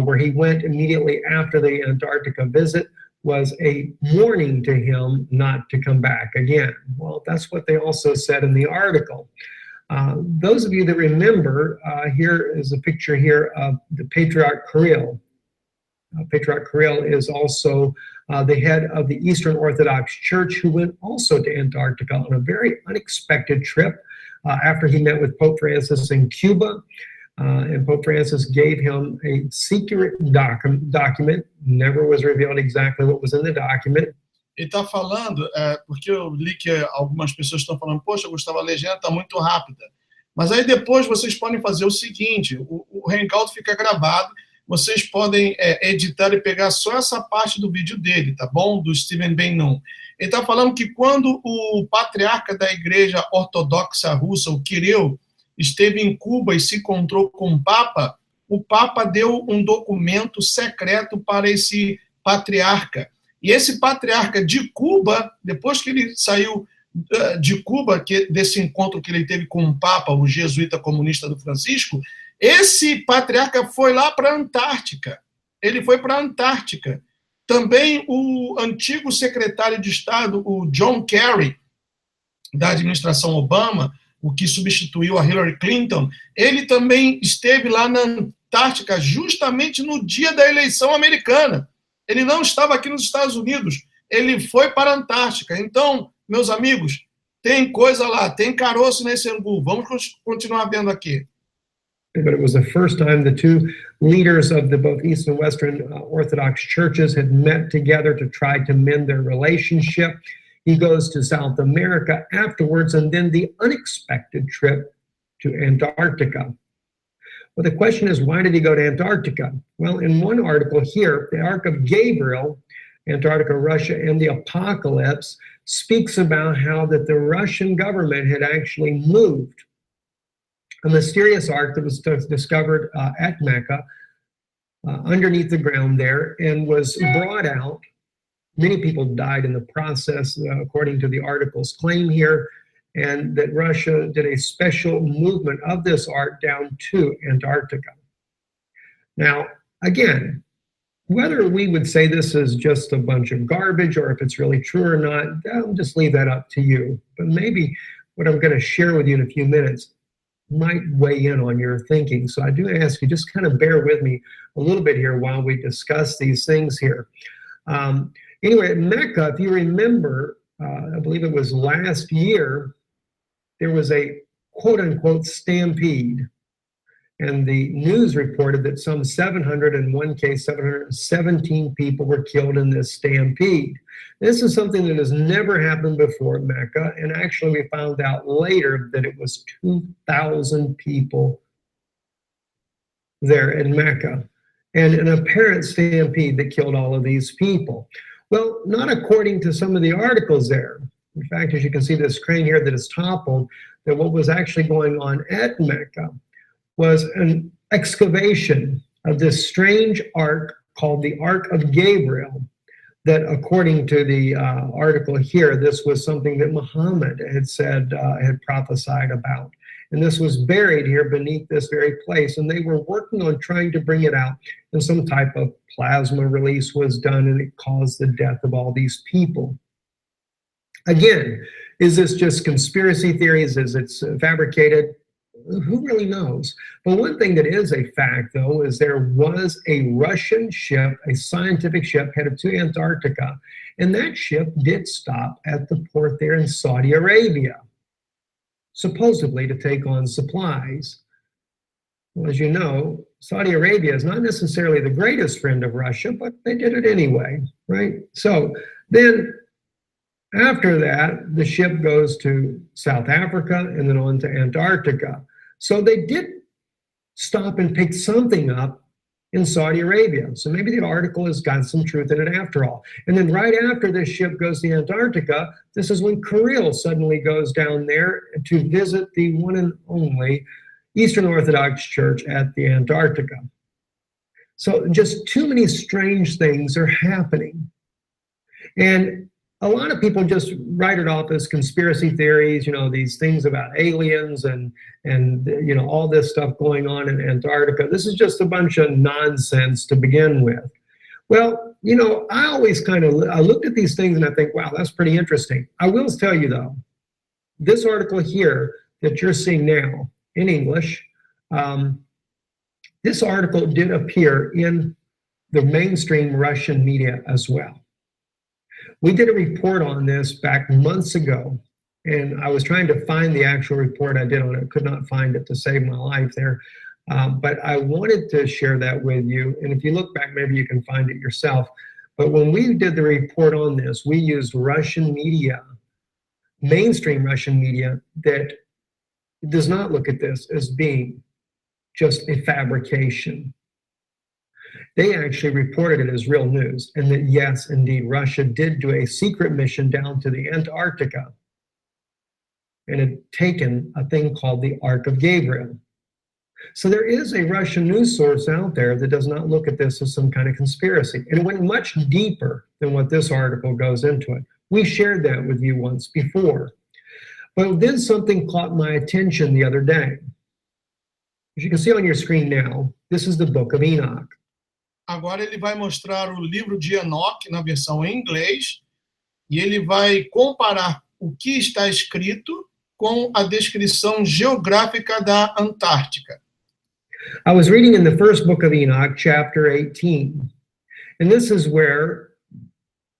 where he went immediately after the Antarctica visit, was a warning to him not to come back again. Well, that's what they also said in the article. Those of you that remember, here is a picture here of the Patriarch Kirill. Patriarch Kirill is also the head of the Eastern Orthodox Church, who went also to Antarctica on a very unexpected trip after he met with Pope Francis in Cuba. And Pope Francis gave him a secret document. Never was revealed exactly what was in the document. Ele está falando, porque eu li que algumas pessoas estão falando, poxa, Gustavo, a legenda está muito rápida. Mas aí depois vocês podem fazer o seguinte, o Hangout fica gravado, vocês podem editar e pegar só essa parte do vídeo dele, tá bom? Do Steven Ben-Nun. Ele está falando que quando o patriarca da Igreja Ortodoxa Russa, o Kirill, esteve em Cuba e se encontrou com o Papa deu um documento secreto para esse patriarca. E esse patriarca de Cuba, depois que ele saiu de Cuba, desse encontro que ele teve com o Papa, o jesuíta comunista do Francisco, esse patriarca foi lá para a Antártica. Ele foi para a Antártica. Também o antigo secretário de Estado, o John Kerry, da administração Obama, o que substituiu a Hillary Clinton, ele também esteve lá na Antártica justamente no dia da eleição americana. Ele não estava aqui nos Estados Unidos, ele foi para a Antártica. Então, Meus amigos, tem coisa lá, tem caroço nesse angu. Vamos continuar vendo aqui. But it was the first time the two leaders of the both Eastern and Western Orthodox churches had met together to try to mend their relationship. He goes to South America afterwards, and then the unexpected trip to Antarctica. Well, the question is, why did he go to Antarctica? Well, in one article here, the Ark of Gabriel, Antarctica, Russia, and the Apocalypse speaks about how that the Russian government had actually moved a mysterious ark that was discovered at Mecca underneath the ground there and was brought out. Many people died in the process, according to the article's claim here, and that Russia did a special movement of this ark down to Antarctica. Now, again, whether we would say this is just a bunch of garbage or if it's really true or not, I'll just leave that up to you. But maybe what I'm going to share with you in a few minutes might weigh in on your thinking. So I do ask you, just kind of bear with me a little bit here while we discuss these things here. Anyway, at Mecca, if you remember, I believe it was last year, there was a quote-unquote stampede. And the news reported that some 701 case, 717 people were killed in this stampede. This is something that has never happened before at Mecca, and actually we found out later that it was 2,000 people there in Mecca, and an apparent stampede that killed all of these people. Well, not according to some of the articles there. In fact, as you can see this crane here that is toppled, that what was actually going on at Mecca was an excavation of this strange ark called the Ark of Gabriel, that according to the article here, this was something that Muhammad had said, had prophesied about. And this was buried here beneath this very place, and they were working on trying to bring it out, and some type of plasma release was done, and it caused the death of all these people. Again, is this just conspiracy theories? Is it fabricated? Who really knows? But one thing that is a fact, though, is there was a Russian ship, a scientific ship headed to Antarctica, and that ship did stop at the port there in Saudi Arabia, supposedly to take on supplies. Well, as you know, Saudi Arabia is not necessarily the greatest friend of Russia, but they did it anyway, right? So then after that, the ship goes to South Africa and then on to Antarctica. So they did stop and pick something up in Saudi Arabia. So maybe the article has got some truth in it after all. And then right after this ship goes to Antarctica, this is when Kirill suddenly goes down there to visit the one and only Eastern Orthodox Church at the Antarctica. So just too many strange things are happening. And a lot of people just write it off as conspiracy theories, you know, these things about aliens and you know, all this stuff going on in Antarctica. This is just a bunch of nonsense to begin with. Well, you know, I always I looked at these things and I think, wow, that's pretty interesting. I will tell you though, this article here that you're seeing now in English, this article did appear in the mainstream Russian media as well. We did a report on this back months ago, and I was trying to find the actual report I did on it. Could not find it to save my life there. But I wanted to share that with you. And if you look back, maybe you can find it yourself. But when we did the report on this, we used Russian media, mainstream Russian media, that does not look at this as being just a fabrication. They actually reported it as real news, and that yes, indeed, Russia did do a secret mission down to the Antarctica and had taken a thing called the Ark of Gabriel. So there is a Russian news source out there that does not look at this as some kind of conspiracy. And it went much deeper than what this article goes into it. We shared that with you once before. But then something caught my attention the other day. As you can see on your screen now, this is the Book of Enoch. Agora ele vai mostrar o livro de Enoque na versão em inglês e ele vai comparar o que está escrito com a descrição geográfica da Antártica. I was reading in the first book of Enoch, chapter 18, and this is where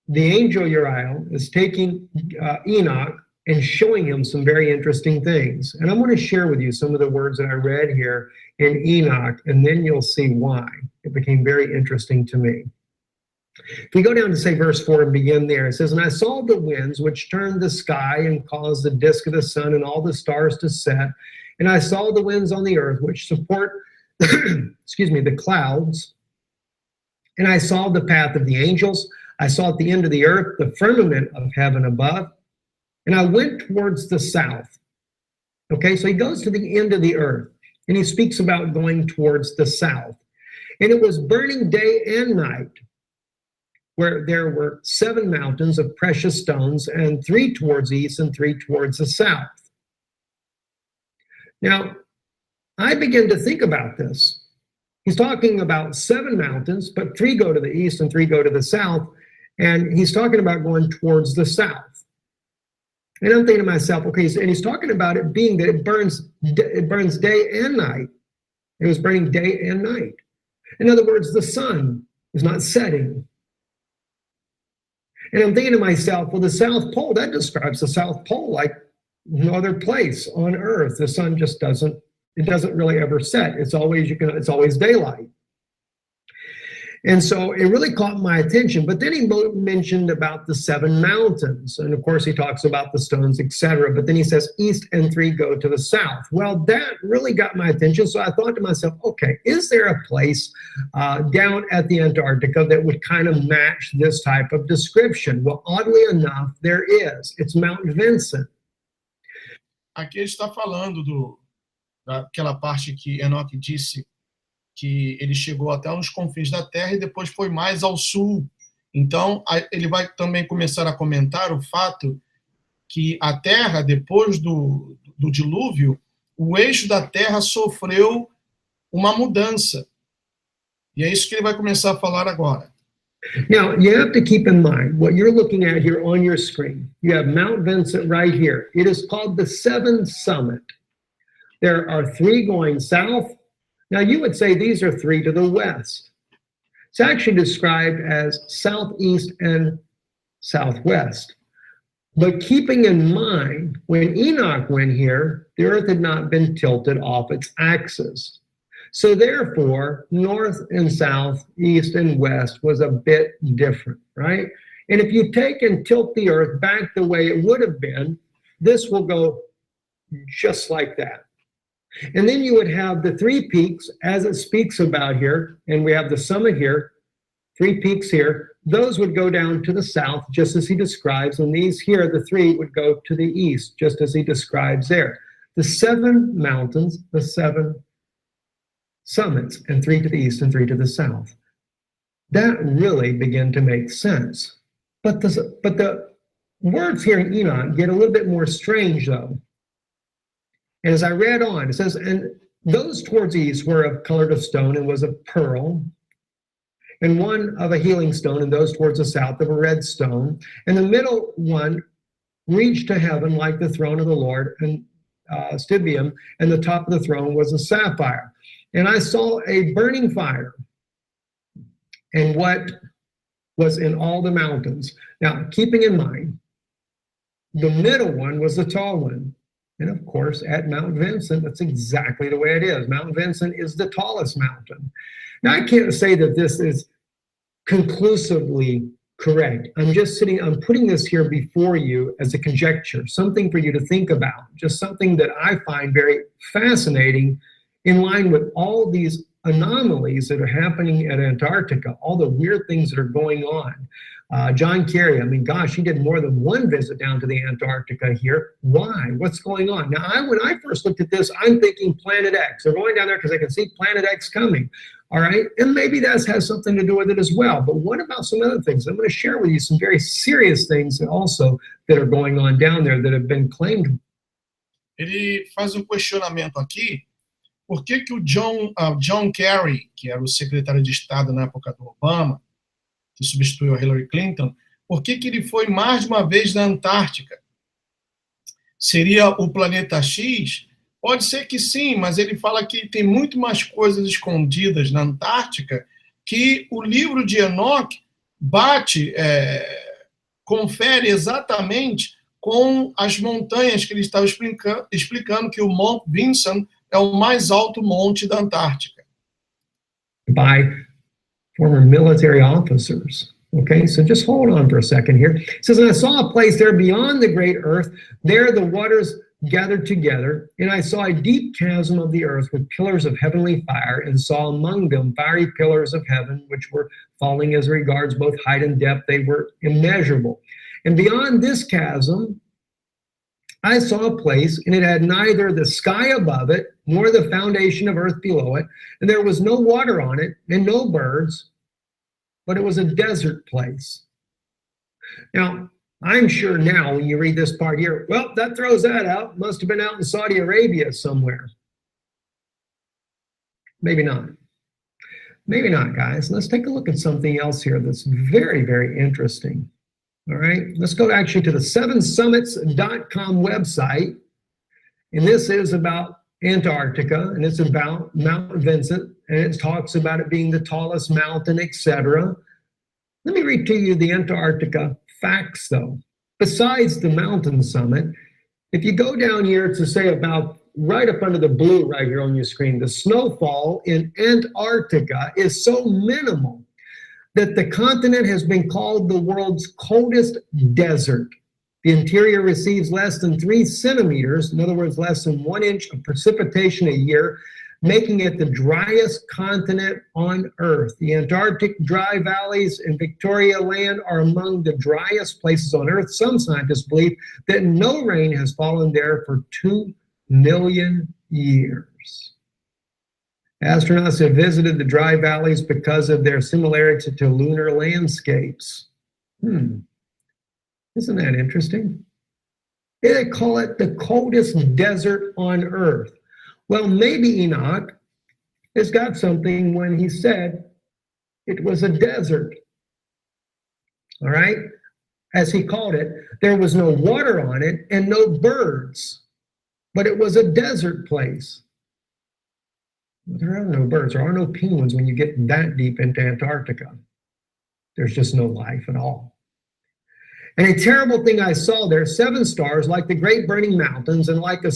the angel Uriel is taking Enoch and showing him some very interesting things. And I'm going to share with you some of the words that I read here in Enoch, and then you'll see why it became very interesting to me. If we go down to, say, verse 4 and begin there, it says, "And I saw the winds which turned the sky and caused the disk of the sun and all the stars to set. And I saw the winds on the earth which support, excuse me, the clouds. And I saw the path of the angels. I saw at the end of the earth the firmament of heaven above. And I went towards the south." Okay, so he goes to the end of the earth, and he speaks about going towards the south. "And it was burning day and night, where there were 7 mountains of precious stones, and 3 towards the east and 3 towards the south." Now, I begin to think about this. He's talking about 7 mountains, but 3 go to the east and 3 go to the south, and he's talking about going towards the south. And I'm thinking to myself, okay, and he's talking about it being that it burns day and night. It was burning day and night. In other words, the sun is not setting. And I'm thinking to myself, well, the South Pole, that describes the South Pole like no other place on Earth. The sun just doesn't really ever set. It's always daylight. And so it really caught my attention. But then he mentioned about the 7 mountains. And of course, he talks about the stones, etc. But then he says east and 3 go to the south. Well, that really got my attention. So I thought to myself, okay, is there a place down at the Antarctica that would kind of match this type of description? Well, oddly enough, there is. It's Mount Vincent. Aqui ele está falando daquela parte que Enoque disse que ele chegou até nos confins da Terra e depois foi mais ao sul. Então, ele vai também começar a comentar o fato que a Terra, depois do dilúvio, o eixo da Terra sofreu uma mudança. E é isso que ele vai começar a falar agora. Now, you have to keep in mind what you're looking at here on your screen. You have Mount Vincent right here. It is called the Seven Summit. There are 3 going south. Now, you would say these are 3 to the west. It's actually described as southeast and southwest. But keeping in mind, when Enoch went here, the earth had not been tilted off its axis. So therefore, north and south, east and west was a bit different, right? And if you take and tilt the earth back the way it would have been, this will go just like that. And then you would have the 3 peaks, as it speaks about here, and we have the summit here, 3 peaks here. Those would go down to the south, just as he describes, and these here, the 3, would go to the east, just as he describes there. The 7 mountains, the 7 summits, and 3 to the east and 3 to the south. That really began to make sense. But the words here in Enoch get a little bit more strange, though. And as I read on, it says, "And those towards the east were of colored of stone and was of pearl, and one of a healing stone, and those towards the south of a red stone. And the middle one reached to heaven like the throne of the Lord, and stibium, and the top of the throne was a sapphire. And I saw a burning fire, and what was in all the mountains." Now, keeping in mind, the middle one was the tall one. And of course, at Mount Vincent, that's exactly the way it is. Mount Vincent is the tallest mountain. Now, I can't say that this is conclusively correct. I'm putting this here before you as a conjecture, something for you to think about, just something that I find very fascinating in line with all these anomalies that are happening at Antarctica, all the weird things that are going on. John Kerry, I mean, gosh, he did more than 1 visit down to the Antarctica here. Why? What's going on? Now, when I first looked at this, I'm thinking Planet X. They're going down there because they can see Planet X coming. All right? And maybe that has something to do with it as well. But what about some other things? I'm going to share with you some very serious things also that are going on down there that have been claimed. Ele faz questionamento aqui. Por que o John Kerry, que era o secretário de Estado na época do Obama, que substituiu a Hillary Clinton, por que ele foi mais de uma vez na Antártica? Seria o planeta X? Pode ser que sim, mas ele fala que tem muito mais coisas escondidas na Antártica que o livro de Enoque bate confere exatamente com as montanhas que ele estava explicando que o Mount Vinson é o mais alto monte da Antártica. By former military officers. Okay, so just hold on for a second here. It says, and I saw a place there beyond the great earth. There the waters gathered together, and I saw a deep chasm of the earth with pillars of heavenly fire, and saw among them fiery pillars of heaven, which were falling as regards both height and depth. They were immeasurable. And beyond this chasm, I saw a place, and it had neither the sky above it, nor the foundation of earth below it, and there was no water on it, and no birds, but it was a desert place. Now, I'm sure now when you read this part here, well, that throws that out. Must have been out in Saudi Arabia somewhere. Maybe not. Maybe not, guys. Let's take a look at something else here that's very, very interesting. All right, let's go actually to the 7summits.com website. And this is about Antarctica, and it's about Mount Vincent, and it talks about it being the tallest mountain, etc. Let me read to you the Antarctica facts, though. Besides the mountain summit, if you go down here to say about right up under the blue right here on your screen, the snowfall in Antarctica is so minimal that the continent has been called the world's coldest desert. The interior receives less than 3 centimeters, in other words, less than 1 inch of precipitation a year, making it the driest continent on Earth. The Antarctic dry valleys in Victoria Land are among the driest places on Earth. Some scientists believe that no rain has fallen there for 2 million years. Astronauts have visited the dry valleys because of their similarity to lunar landscapes. Isn't that interesting? They call it the coldest desert on Earth. Well, maybe Enoch has got something when he said it was a desert. All right? As he called it, there was no water on it and no birds, but it was a desert place. There are no birds. There are no penguins when you get that deep into Antarctica. There's just no life at all. And a terrible thing I saw there, 7 stars like the great burning mountains, and like a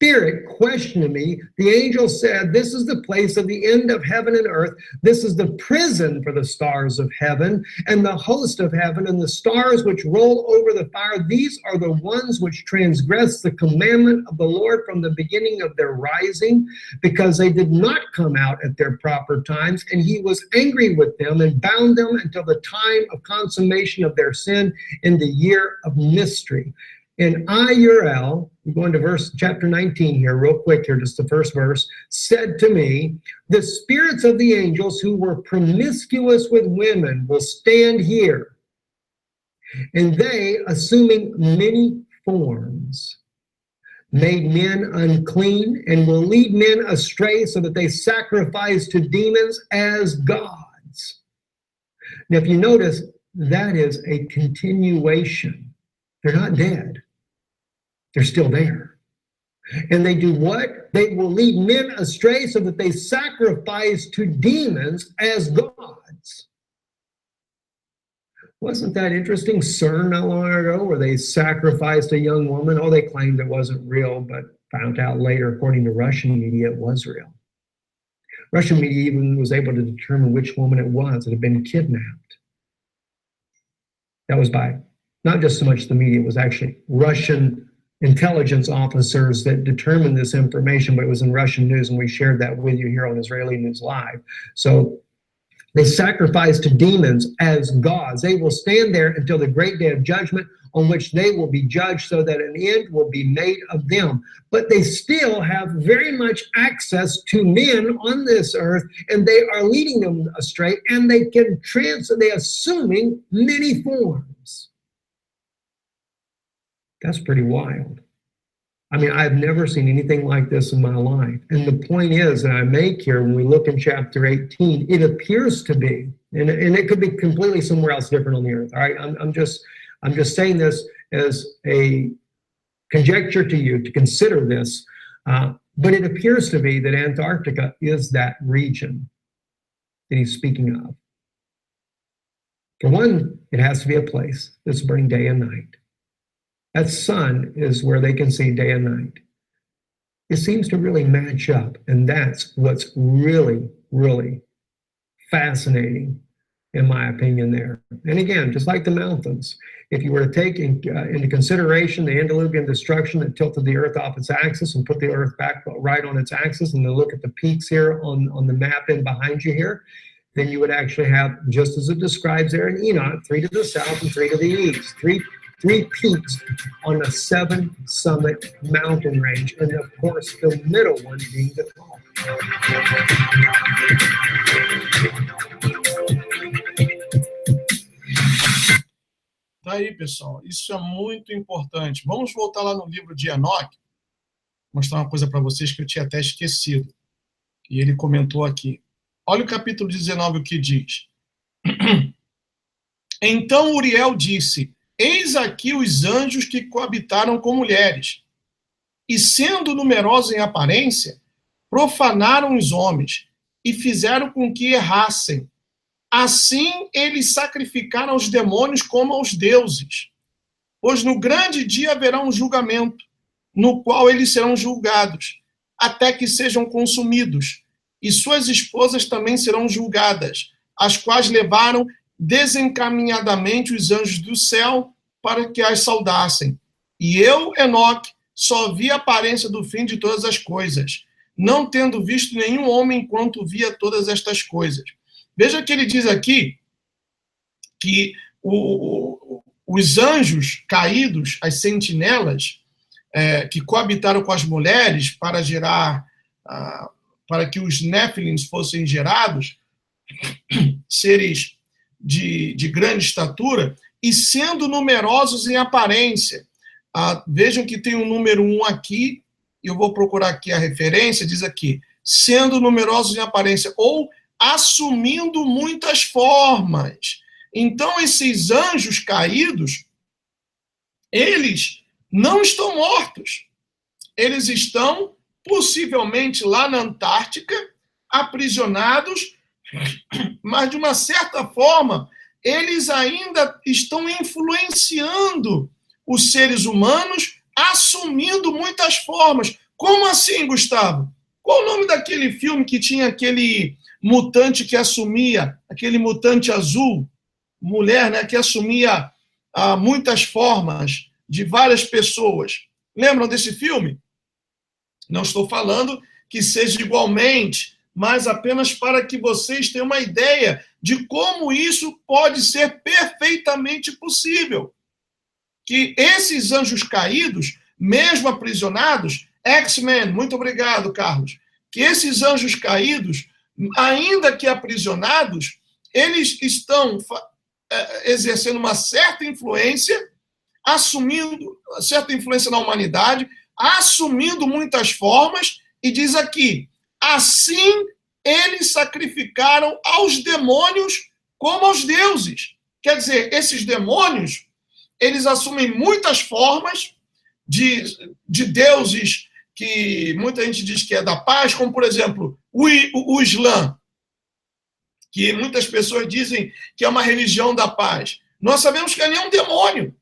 spirit questioned me. The angel said, this is the place of the end of heaven and earth. This is the prison for the stars of heaven and the host of heaven, and the stars which roll over the fire. These are the ones which transgress the commandment of the Lord from the beginning of their rising, because they did not come out at their proper times. And he was angry with them and bound them until the time of consummation of their sin in the year of mystery. And I, Uriel, I'm going to chapter 19 here, real quick here, just the first verse, said to me, the spirits of the angels who were promiscuous with women will stand here, and they, assuming many forms, made men unclean, and will lead men astray so that they sacrifice to demons as gods. Now, if you notice, that is a continuation. They're not dead. They're still there. And they do what? They will lead men astray so that they sacrifice to demons as gods. Wasn't that interesting? CERN not long ago, where they sacrificed a young woman. Oh, they claimed it wasn't real, but found out later, according to Russian media, it was real. Russian media even was able to determine which woman it was that had been kidnapped. That was by not just so much the media, it was actually Russian intelligence officers that determined this information, but it was in Russian news, and we shared that with you here on Israeli News Live. So they sacrifice to demons as gods. They will stand there until the great day of judgment, on which they will be judged, so that an end will be made of them. But they still have very much access to men on this earth, and they are leading them astray, and they can they're assuming many forms. That's pretty wild. I mean, I've never seen anything like this in my life. And the point is that I make here, when we look in chapter 18, it appears to be, and it could be completely somewhere else different on the earth. All right, I'm just saying this as a conjecture to you to consider this. But it appears to be that Antarctica is that region that he's speaking of. For one, it has to be a place that's burning day and night. That sun is where they can see day and night. It seems to really match up, and that's what's really, really fascinating, in my opinion, there. And again, just like the mountains, if you were to take into consideration the antediluvian destruction that tilted the earth off its axis and put the earth back right on its axis, and then look at the peaks here on the map in behind you here, then you would actually have, just as it describes there in Enoch, 3 to the south and 3 to the east, three peaks on a 7-summit mountain range, and of course the middle one being the top. Tá aí, pessoal, isso é muito importante. Vamos voltar lá no livro de Enoque, mostrar uma coisa para vocês que eu tinha até esquecido, e ele comentou aqui. Olha o capítulo 19, o que diz. Então Uriel disse: eis aqui os anjos que coabitaram com mulheres, e sendo numerosos em aparência, profanaram os homens, e fizeram com que errassem. Assim eles sacrificaram aos demônios como aos deuses. Pois no grande dia haverá um julgamento, no qual eles serão julgados, até que sejam consumidos, e suas esposas também serão julgadas, as quais levaram desencaminhadamente os anjos do céu para que as saudassem. E eu, Enoque, só vi a aparência do fim de todas as coisas, não tendo visto nenhum homem enquanto via todas estas coisas. Veja que ele diz aqui que os anjos caídos, as sentinelas, que coabitaram com as mulheres para gerar, para que os Néfilins fossem gerados, seres de grande estatura, e sendo numerosos em aparência. Vejam que tem o número 1 aqui, eu vou procurar aqui a referência, diz aqui, sendo numerosos em aparência, ou assumindo muitas formas. Então, esses anjos caídos, eles não estão mortos. Eles estão, possivelmente, lá na Antártica, aprisionados, mas, de uma certa forma, eles ainda estão influenciando os seres humanos, assumindo muitas formas. Como assim, Gustavo? Qual o nome daquele filme que tinha aquele mutante que assumia, aquele mutante azul, mulher, né, que assumia muitas formas de várias pessoas? Lembram desse filme? Não estou falando que seja igualmente, mas apenas para que vocês tenham uma ideia de como isso pode ser perfeitamente possível. Que esses anjos caídos, mesmo aprisionados, X-Men, muito obrigado, Carlos, que esses anjos caídos, ainda que aprisionados, eles estão exercendo uma certa influência, assumindo certa influência na humanidade, assumindo muitas formas, e diz aqui, assim eles sacrificaram aos demônios como aos deuses. Quer dizer, esses demônios, eles assumem muitas formas de deuses que muita gente diz que é da paz, como, por exemplo, o Islã, que muitas pessoas dizem que é uma religião da paz. Nós sabemos que ali é um demônio.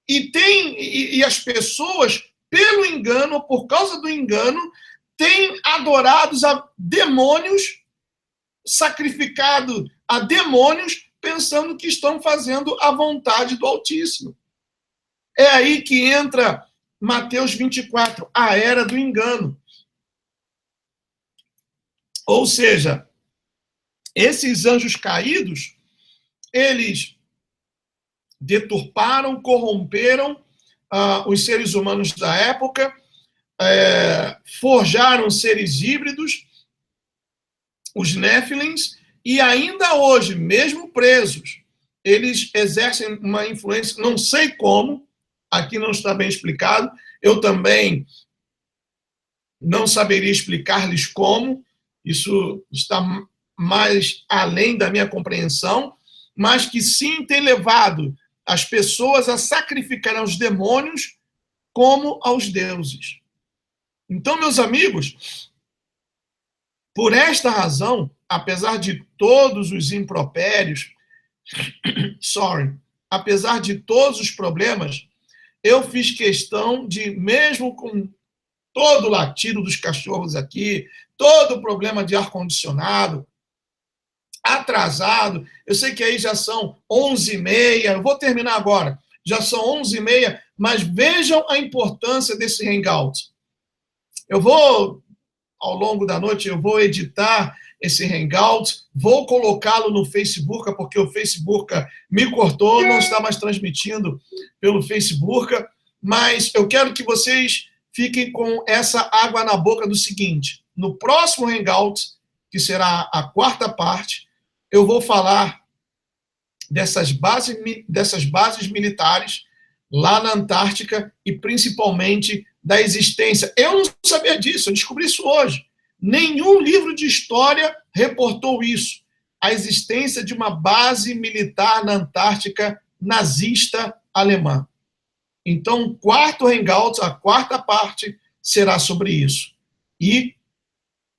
E as pessoas, pelo engano, ou por causa do engano, têm adorado a demônios, sacrificado a demônios, pensando que estão fazendo a vontade do Altíssimo. É aí que entra Mateus 24, a era do engano. Ou seja, esses anjos caídos, eles deturparam, corromperam os seres humanos da época, forjaram seres híbridos, os Néfilins, e ainda hoje, mesmo presos, eles exercem uma influência, não sei como, aqui não está bem explicado, eu também não saberia explicar-lhes como, isso está mais além da minha compreensão, mas que sim tem levado as pessoas a sacrificar aos demônios como aos deuses. Então, meus amigos, por esta razão, apesar de todos os impropérios, apesar de todos os problemas, eu fiz questão de, mesmo com todo o latido dos cachorros aqui, todo o problema de ar-condicionado, atrasado, eu sei que aí já são 11h30, eu vou terminar agora, já são 11h30, mas vejam a importância desse Hangout. Eu vou, ao longo da noite, eu vou editar esse Hangout, vou colocá-lo no Facebook, porque o Facebook me cortou, não está mais transmitindo pelo Facebook, mas eu quero que vocês fiquem com essa água na boca do seguinte: no próximo Hangout, que será a quarta parte, eu vou falar dessas bases militares lá na Antártica e principalmente da existência. Eu não sabia disso, eu descobri isso hoje. Nenhum livro de história reportou isso. A existência de uma base militar na Antártica nazista alemã. Então, o quarto Hangout, a quarta parte, será sobre isso. E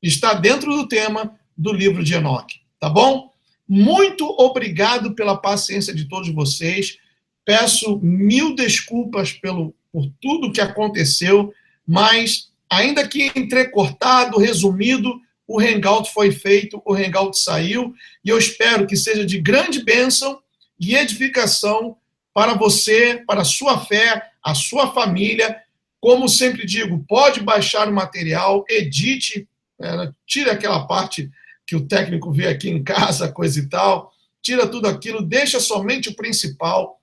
está dentro do tema do livro de Enoque. Tá bom? Muito obrigado pela paciência de todos vocês. Peço 1000 desculpas por tudo que aconteceu, mas, ainda que entrecortado, resumido, o Hangout foi feito, o Hangout saiu, e eu espero que seja de grande bênção e edificação para você, para a sua fé, a sua família. Como sempre digo, pode baixar o material, edite, tire aquela parte que o técnico vê aqui em casa, coisa e tal, tira tudo aquilo, deixa somente o principal,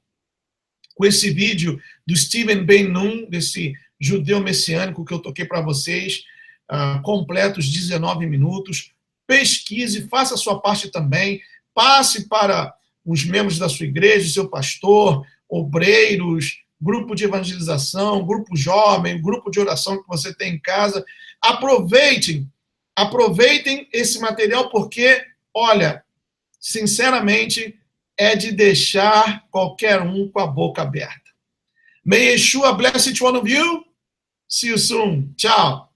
com esse vídeo do Stephen Ben-Nun, desse judeu messiânico que eu toquei para vocês, completos 19 minutos. Pesquise, faça a sua parte também, passe para os membros da sua igreja, seu pastor, obreiros, grupo de evangelização, grupo jovem, grupo de oração que você tem em casa. Aproveitem esse material, porque, olha, sinceramente, é de deixar qualquer um com a boca aberta. May Yeshua bless each one of you. See you soon. Tchau.